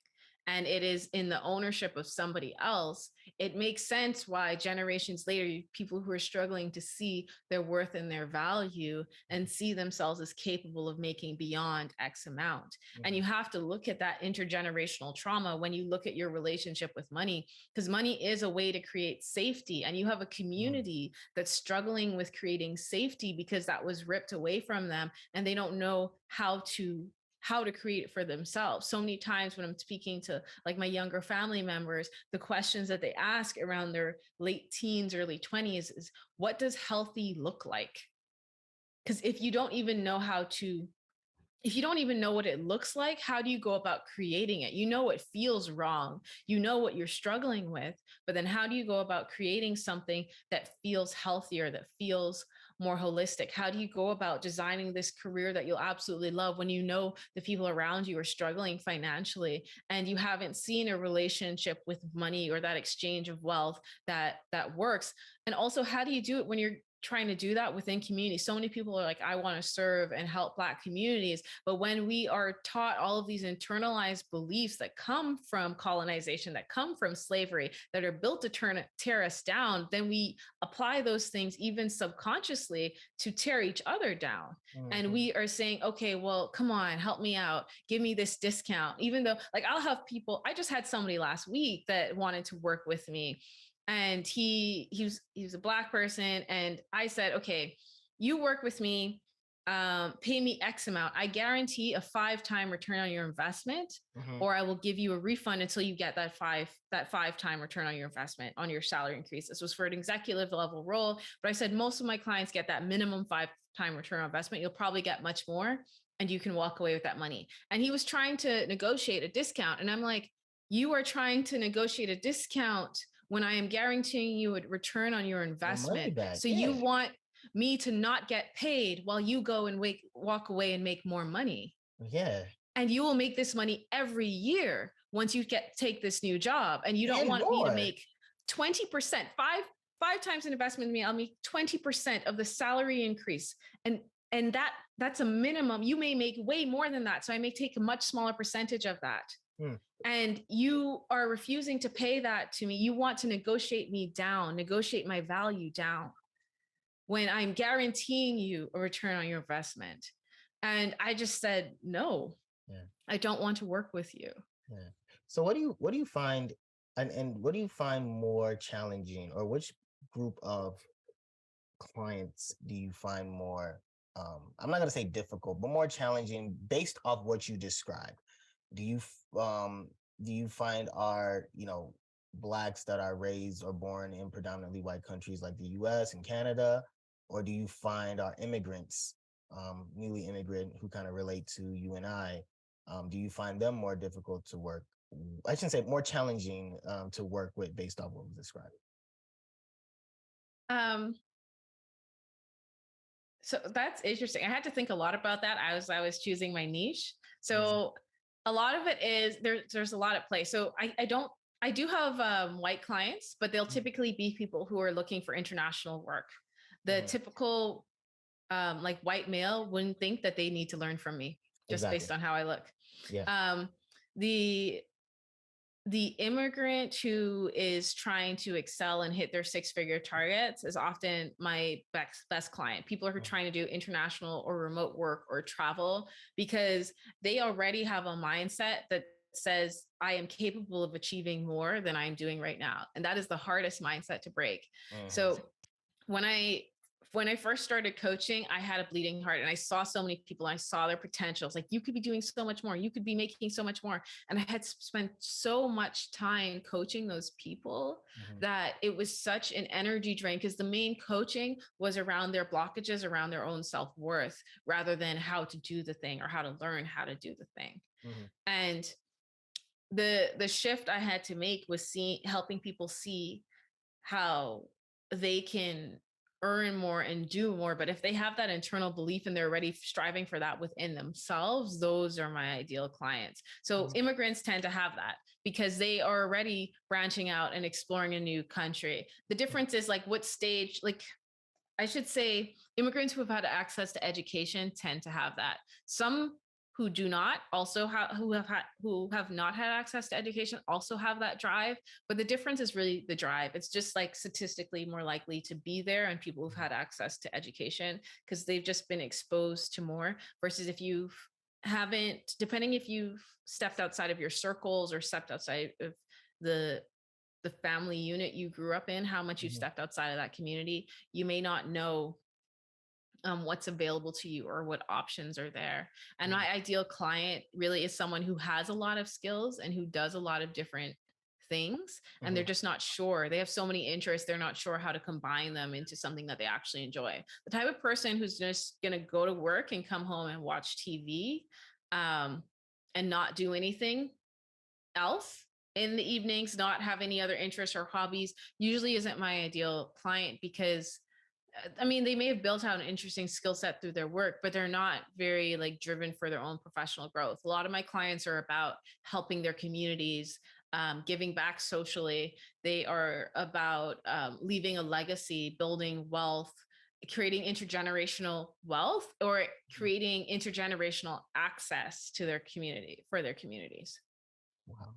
and it is in the ownership of somebody else, it makes sense why generations later, people who are struggling to see their worth and their value and see themselves as capable of making beyond X amount. And you have to look at that intergenerational trauma when you look at your relationship with money, because money is a way to create safety. And you have a community that's struggling with creating safety because that was ripped away from them, and they don't know how to create it for themselves. So many times when I'm speaking to like my younger family members, the questions that they ask around their late teens, early 20s is, what does healthy look like? Because if you don't even know if you don't even know what it looks like, how do you go about creating it? You know what feels wrong, you know what you're struggling with, but then how do you go about creating something that feels healthier, that feels more holistic? How do you go about designing this career that you'll absolutely love when you know the people around you are struggling financially and you haven't seen a relationship with money or that exchange of wealth that works? And also, how do you do it when you're trying to do that within community? So many people are like, I want to serve and help Black communities. But when we are taught all of these internalized beliefs that come from colonization, that come from slavery, that are built to tear us down, then we apply those things even subconsciously to tear each other down. And we are saying, okay, well, come on, help me out. Give me this discount. Even though, like, I'll have people, I just had somebody last week that wanted to work with me. And he was a Black person. And I said, okay, you work with me, pay me X amount. I guarantee a 5-time return on your investment, or I will give you a refund until you get that 5-time return on your investment on your salary increase. This was for an executive level role. But I said, most of my clients get that minimum 5-time return on investment. You'll probably get much more, and you can walk away with that money. And he was trying to negotiate a discount. And I'm like, you are trying to negotiate a discount when I am guaranteeing you a return on your Your money investment. back. So you Yeah. want me to not get paid while you go and walk away and make more money. Yeah. And you will make this money every year once you take this new job. And you don't And want me to more. make 20%, five times an investment in me. I'll make 20% of the salary increase. And that's a minimum. You may make way more than that. So I may take a much smaller percentage of that. And you are refusing to pay that to me. You want to negotiate me down, negotiate my value down when I'm guaranteeing you a return on your investment. And I just said, no, I don't want to work with you. Yeah. So what do you find, and what do you find more challenging, or which group of clients do you find more, I'm not going to say difficult, but more challenging based off what you described? Do you find are, blacks that are raised or born in predominantly white countries like the US and Canada, or do you find are immigrants, newly immigrant, who kind of relate to you and I? Do you find them more difficult to work? I shouldn't say more challenging to work with based off what was described. So that's interesting. I had to think a lot about that as I was choosing my niche. So a lot of it is there's a lot at play. So I do have white clients, but they'll typically be people who are looking for international work. The typical like white male wouldn't think that they need to learn from me just based on how I look. Yeah. The immigrant who is trying to excel and hit their six-figure targets is often my best client. People who are trying to do international or remote work or travel because they already have a mindset that says I am capable of achieving more than I'm doing right now. And that is the hardest mindset to break. So when I first started coaching, I had a bleeding heart and I saw so many people and I saw their potentials. Like, you could be doing so much more. You could be making so much more. And I had spent so much time coaching those people that it was such an energy drain because the main coaching was around their blockages, around their own self-worth, rather than how to do the thing or how to learn how to do the thing. And the shift I had to make was helping people see how they can earn more and do more. But if they have that internal belief and they're already striving for that within themselves, those are my ideal clients. So immigrants tend to have that because they are already branching out and exploring a new country. The difference is like what stage, like I should say immigrants who have had access to education tend to have that. Some who do not also who have not had access to education also have that drive, but the difference is really the drive. It's just like statistically more likely to be there and people who've had access to education because they've just been exposed to more versus if you haven't, depending if you've stepped outside of your circles or stepped outside of the family unit you grew up in, how much you've stepped outside of that community, you may not know what's available to you or what options are there. And my ideal client really is someone who has a lot of skills and who does a lot of different things and they're just not sure. They have so many interests, they're not sure how to combine them into something that they actually enjoy. The type of person who's just going to go to work and come home and watch TV and not do anything else in the evenings, not have any other interests or hobbies, usually isn't my ideal client because I mean, they may have built out an interesting skill set through their work, but they're not very like driven for their own professional growth. A lot of my clients are about helping their communities, giving back socially. They are about leaving a legacy, building wealth, creating intergenerational wealth, or creating intergenerational access to their community for their communities. Wow.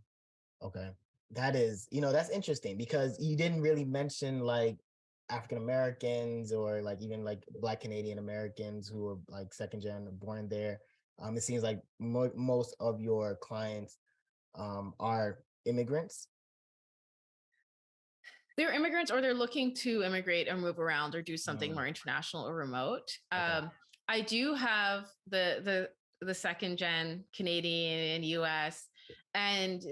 Okay. That is, that's interesting because you didn't really mention like African Americans or like even like Black Canadian Americans who are like second gen born there. It seems like most of your clients are immigrants. They're immigrants or they're looking to immigrate or move around or do something more international or remote. I do have the second gen Canadian and US, and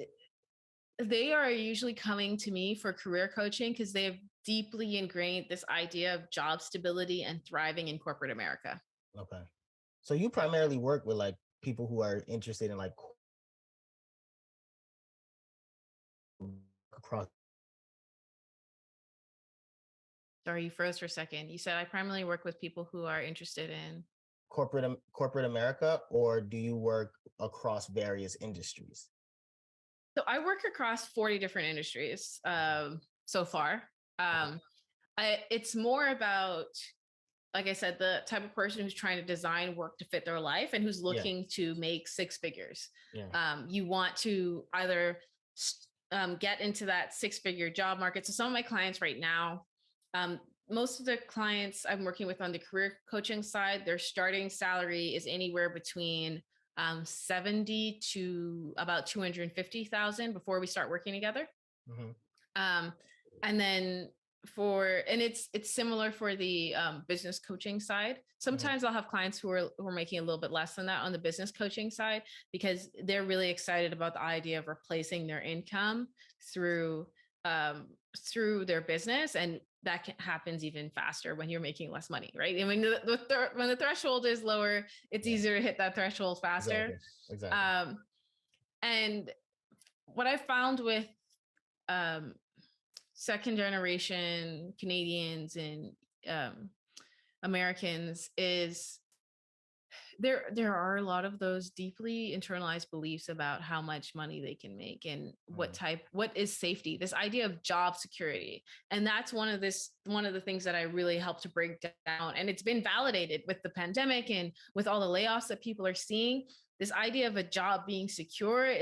they are usually coming to me for career coaching because they have deeply ingrained this idea of job stability and thriving in corporate America. Okay. So you primarily work with like people who are interested in like across Sorry, you froze for a second. You said I primarily work with people who are interested in. corporate America, or do you work across various industries? So I work across 40 different industries so far. It's more about, like I said, the type of person who's trying to design work to fit their life and who's looking to make six figures. You want to either get into that six-figure job market. So some of my clients right now, most of the clients I'm working with on the career coaching side, their starting salary is anywhere between 70 to about 250,000 before we start working together. And then it's similar for the business coaching side. Sometimes I'll have clients who are making a little bit less than that on the business coaching side because they're really excited about the idea of replacing their income through their business, and that happens even faster when you're making less money, right? I mean, when the threshold is lower, it's easier to hit that threshold faster. Exactly. And what I found with second generation Canadians and Americans is there are a lot of those deeply internalized beliefs about how much money they can make and what is safety, this idea of job security. And that's one of the things that I really help to break down. And it's been validated with the pandemic and with all the layoffs that people are seeing. This idea of a job being secure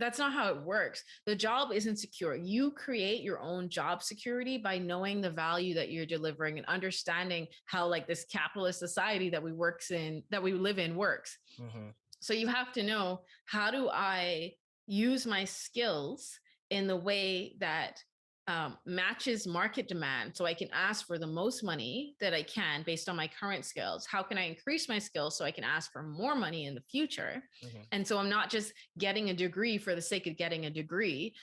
that's not how it works. The job isn't secure. You create your own job security by knowing the value that you're delivering and understanding how like this capitalist society that we live in works. So you have to know, how do I use my skills in the way that matches market demand, so I can ask for the most money that I can based on my current skills? How can I increase my skills so I can ask for more money in the future? And so I'm not just getting a degree for the sake of getting a degree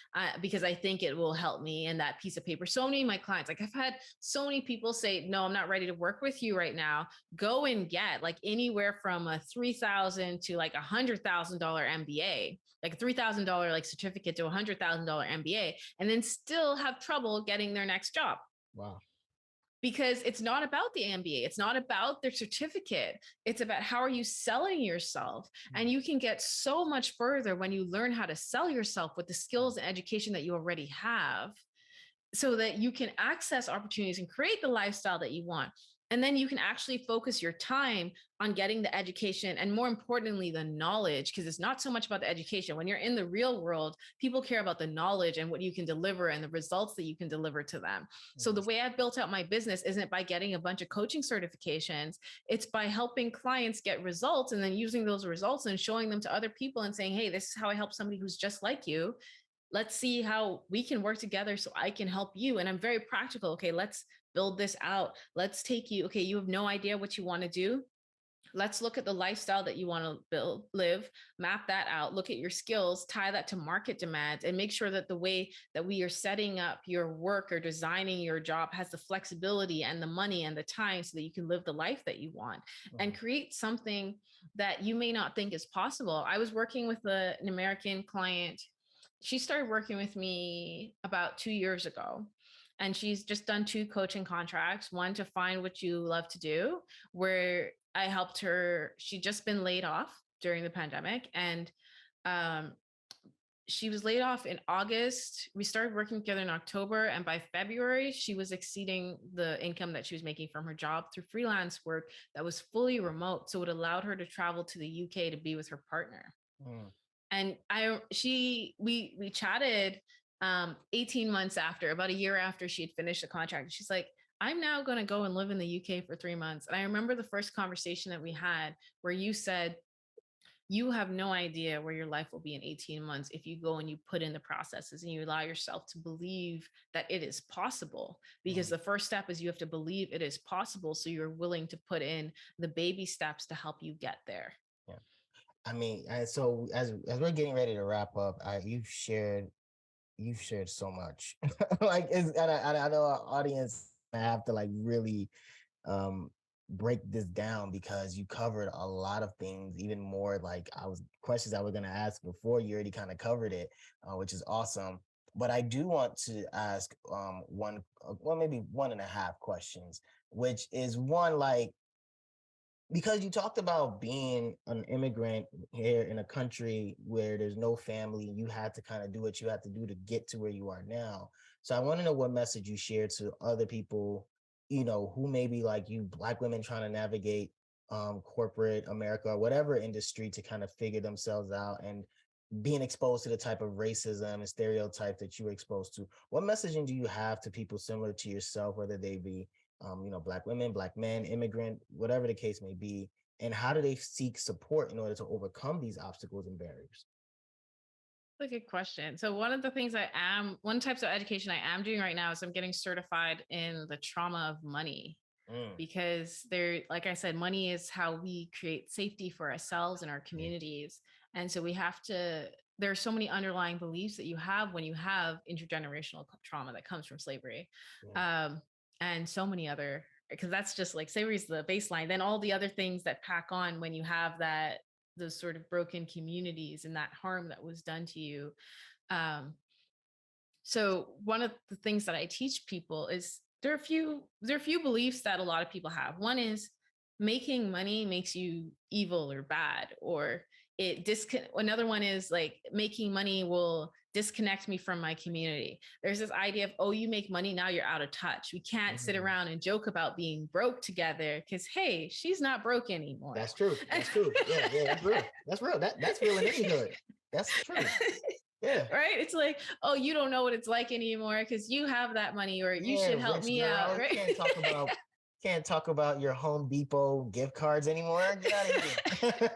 because I think it will help me in that piece of paper. So many of my clients, like I've had so many people say, no, I'm not ready to work with you right now. Go and get like anywhere from a $3,000 to like $100,000 MBA, like a $3,000 like certificate to a $100,000 MBA, and then still have trouble getting their next job. Wow. Because it's not about the MBA. It's not about their certificate. It's about how are you selling yourself? And you can get so much further when you learn how to sell yourself with the skills and education that you already have, so that you can access opportunities and create the lifestyle that you want. And then you can actually focus your time on getting the education and, more importantly, the knowledge, because it's not so much about the education. When you're in the real world, people care about the knowledge and what you can deliver and the results that you can deliver to them. So the way I've built out my business isn't by getting a bunch of coaching certifications. It's by helping clients get results and then using those results and showing them to other people and saying, hey, this is how I help somebody who's just like you. Let's see how we can work together so I can help you. And I'm very practical. Okay, let's build this out. Let's take you. Okay, you have no idea what you want to do. Let's look at the lifestyle that you want to live, map that out, look at your skills, tie that to market demands, and make sure that the way that we are setting up your work or designing your job has the flexibility and the money and the time so that you can live the life that you want and create something that you may not think is possible. I was working with an American client. She started working with me about 2 years ago. And she's just done 2 coaching contracts, one to find what you love to do, where I helped her. She'd just been laid off during the pandemic. And she was laid off in August. We started working together in October. And by February, she was exceeding the income that she was making from her job through freelance work that was fully remote. So it allowed her to travel to the UK to be with her partner. And we chatted 18 months after, about a year after she had finished the contract. She's like, I'm now going to go and live in the UK for 3 months. And I remember the first conversation that we had where you said, you have no idea where your life will be in 18 months if you go and you put in the processes and you allow yourself to believe that it is possible. Because the first step is you have to believe it is possible. So you're willing to put in the baby steps to help you get there. Yeah. I mean, so as we're getting ready to wrap up, you've shared so much. Like, and I know our audience have to like really break this down because you covered a lot of things, even more like questions I was going to ask before. You already kind of covered it, which is awesome. But I do want to ask one, well, maybe one and a half questions, which is one, like, because you talked about being an immigrant here in a country where there's no family, you had to kind of do what you had to do to get to where you are now. So I want to know what message you share to other people, who may be like you, Black women trying to navigate corporate America or whatever industry to kind of figure themselves out, and being exposed to the type of racism and stereotype that you were exposed to. What messaging do you have to people similar to yourself, whether they be Black women, Black men, immigrant, whatever the case may be, and how do they seek support in order to overcome these obstacles and barriers? That's a good question. So one types of education I am doing right now is I'm getting certified in the trauma of money, Mm, because like I said, money is how we create safety for ourselves and our mm, communities. And so there are so many underlying beliefs that you have when you have intergenerational trauma that comes from slavery. yeah. Um, and so many other, because that's just like slavery is the baseline. Then all the other things that pack on when you have those sort of broken communities and that harm that was done to you. Um, so one of the things that I teach people is there are a few beliefs that a lot of people have. One is making money makes you evil or bad, or another one is like making money will disconnect me from my community. There's this idea of, oh, you make money, now you're out of touch. We can't sit Mhm. around and joke about being broke together because hey, she's not broke anymore. That's true. That's true. Yeah, yeah, that's real. That's real. That's real in any hood. That's true. Yeah. Right? It's like, oh, you don't know what it's like anymore because you have that money, or you Yeah, should help rich me out, girl. right? Can't talk about your Home Depot gift cards anymore. Get out of here.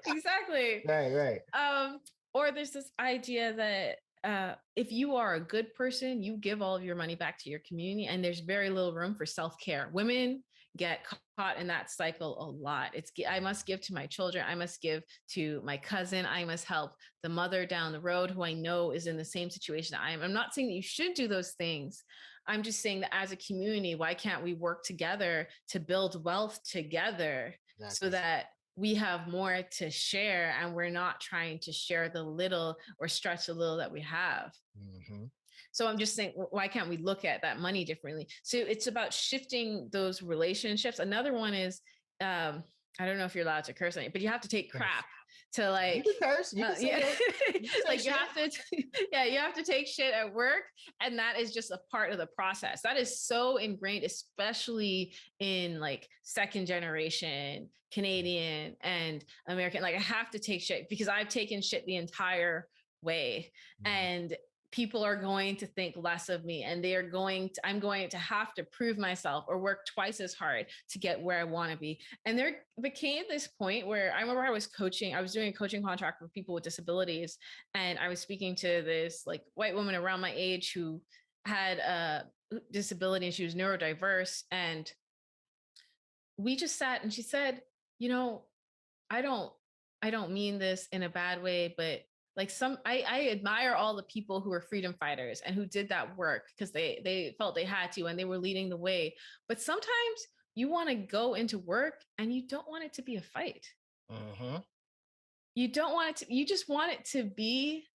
Exactly. Right, right. Um, or there's this idea that if you are a good person, you give all of your money back to your community, and there's very little room for self care. Women get caught in that cycle a lot. I must give to my children, I must give to my cousin, I must help the mother down the road who I know is in the same situation I am. I'm not saying that you should do those things. I'm just saying that as a community, why can't we work together to build wealth together so Exactly. that we have more to share and we're not trying to share the little or stretch the little that we have. Hmm. So I'm just saying, why can't we look at that money differently? So it's about shifting those relationships. Another one is, I don't know if you're allowed to curse on it, but you have to take crap to You like, can curse. You can say yeah, that. You can say like you shit. have to, yeah, you have to take shit at work. And that is just a part of the process. That is so ingrained, especially in like second generation Canadian and American. Like I have to take shit because I've taken shit the entire way. Mhm. And people are going to think less of me, and I'm going to have to prove myself or work twice as hard to get where I want to be. And there became this point where I remember I was doing a coaching contract for people with disabilities, and I was speaking to this like white woman around my age who had a disability, and she was neurodiverse. And we just sat, and she said, you know, I don't I don't mean this in a bad way, but like I admire all the people who are freedom fighters and who did that work because they felt they had to and they were leading the way. But sometimes you want to go into work and you don't want it to be a fight. Mhm. You don't want it to, you just want it to be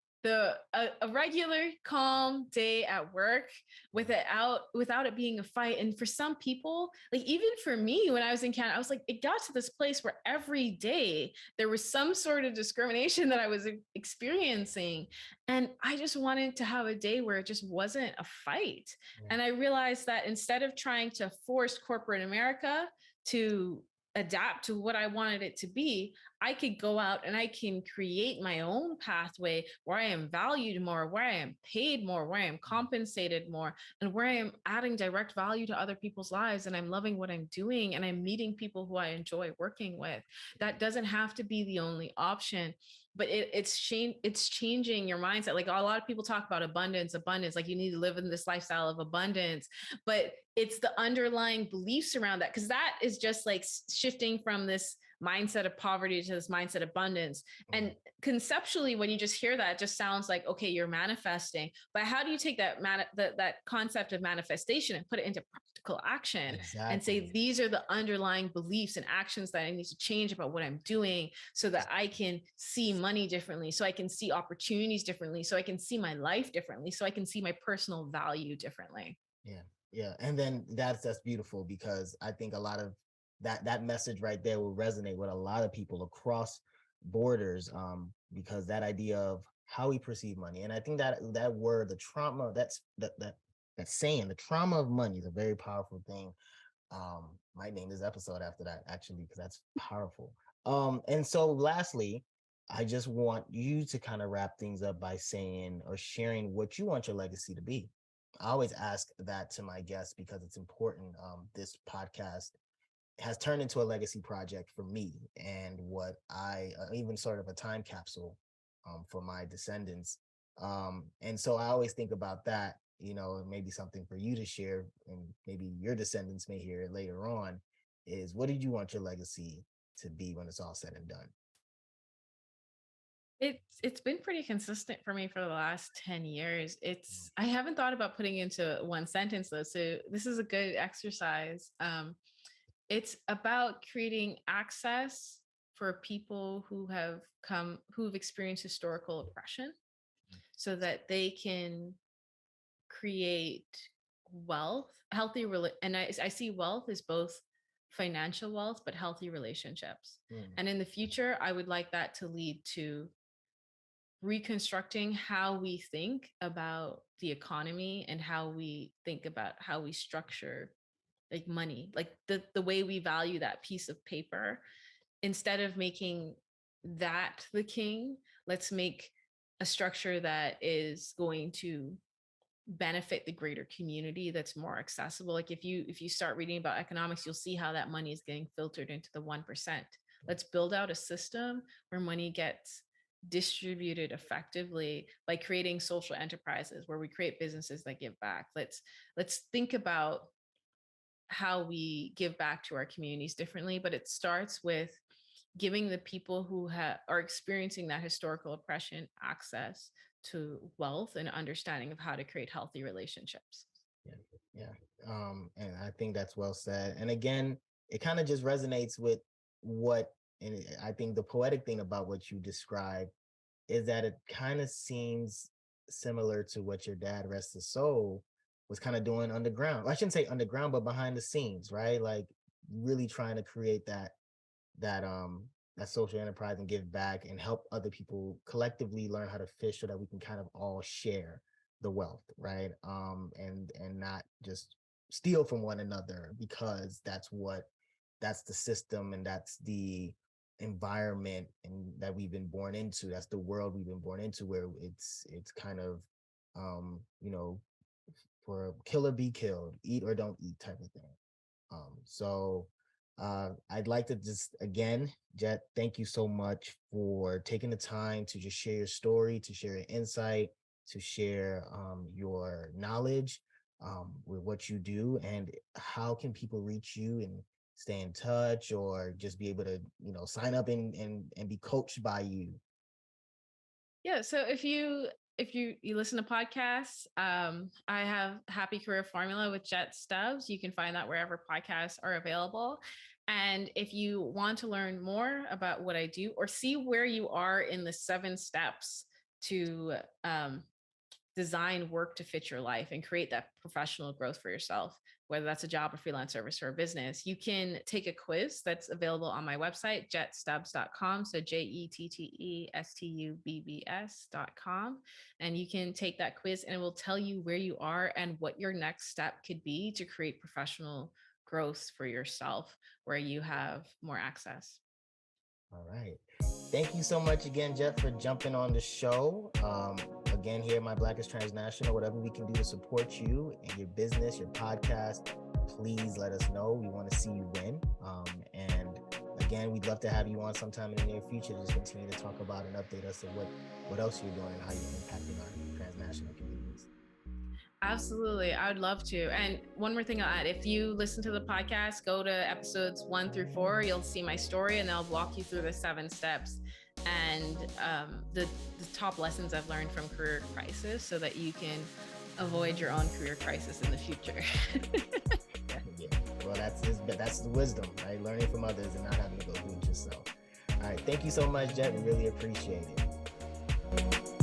a regular calm day at work without it being a fight. And for some people, like even for me when I was in Canada, I was like, it got to this place where every day there was some sort of discrimination that I was experiencing, and I just wanted to have a day where it just wasn't a fight. Yeah. And I realized that instead of trying to force corporate America to adapt to what I wanted it to be, I could go out and I can create my own pathway where I am valued more, where I am paid more, where I am compensated more, and where I am adding direct value to other people's lives. And I'm loving what I'm doing and I'm meeting people who I enjoy working with. That doesn't have to be the only option, but it's changing your mindset. Like a lot of people talk about abundance, like you need to live in this lifestyle of abundance, but it's the underlying beliefs around that. Cause that is just like shifting from this mindset of poverty to this mindset of abundance. And conceptually, when you just hear that, it just sounds like, okay, you're manifesting. But how do you take that concept of manifestation and put it into tactical action and say, Exactly. these are the underlying beliefs and actions that I need to change about what I'm doing so that I can see money differently, so I can see opportunities differently, so I can see my life differently, so I can see my personal value differently. Yeah, yeah, and then that's beautiful, because I think a lot of that message right there will resonate with a lot of people across borders, because that idea of how we perceive money, and I think that word, the trauma, that saying, the trauma of money, is a very powerful thing. Might name this episode after that, actually, because that's powerful. And so lastly, I just want you to kind of wrap things up by saying or sharing what you want your legacy to be. I always ask that to my guests because it's important. This podcast has turned into a legacy project for me, and what I even sort of a time capsule for my descendants. And so I always think about that, maybe something for you to share, and maybe your descendants may hear it later on, is what did you want your legacy to be when it's all said and done? It's been pretty consistent for me for the last 10 years. I haven't thought about putting into one sentence though. So this is a good exercise. It's about creating access for people who've experienced historical oppression so that they can create wealth, and I see wealth as both financial wealth, but healthy relationships. Mm. And in the future, I would like that to lead to reconstructing how we think about the economy and how we think about how we structure like money, like the way we value that piece of paper. Instead of making that the king, let's make a structure that is going to benefit the greater community, that's more accessible. Like if you start reading about economics, you'll see how that money is getting filtered into the 1%. Let's build out a system where money gets distributed effectively by creating social enterprises where we create businesses that give back. Let's think about how we give back to our communities differently, but it starts with giving the people who are experiencing that historical oppression access to wealth and understanding of how to create healthy relationships. Yeah, yeah. And I think that's well said. And again, it kind of just resonates with what, and I think the poetic thing about what you described is that it kind of seems similar to what your dad, rest his soul, was kind of doing underground. Well, I shouldn't say underground, but behind the scenes, right? Like really trying to create that um that social enterprise and give back and help other people collectively learn how to fish so that we can kind of all share the wealth, right? And not just steal from one another, because that's the system, and that's the environment and that we've been born into. That's the world we've been born into, where it's kind of um you know for kill or be killed, eat or don't eat type of thing. So I'd like to just again, Jette, thank you so much for taking the time to just share your story, to share your insight, to share your knowledge with what you do. And how can people reach you and stay in touch, or just be able to, sign up and be coached by you? Yeah. So if you listen to podcasts, I have Happy Career Formula with Jette Stubbs. You can find that wherever podcasts are available. And if you want to learn more about what I do or see where you are in the 7 steps to design work to fit your life and create that professional growth for yourself, whether that's a job or freelance service or a business, you can take a quiz that's available on my website, jettestubbs.com. So JetteStubbs.com. And you can take that quiz and it will tell you where you are and what your next step could be to create professional growth for yourself where you have more access. All right. Thank you so much again, Jette, for jumping on the show. Again, here at My Black is Transnational, whatever we can do to support you and your business, your podcast, please let us know. We want to see you win. And again, we'd love to have you on sometime in the near future to just continue to talk about and update us of what else you're doing and how you're impacting our transnational communities. Absolutely. I would love to. And one more thing I'll add, if you listen to the podcast, go to episodes 1 through 4, you'll see my story and I'll walk you through the 7 steps and the top lessons I've learned from career crisis so that you can avoid your own career crisis in the future. that's the wisdom, right? Learning from others and not having to go do it yourself. All right, thank you so much, Jette. We really appreciate it.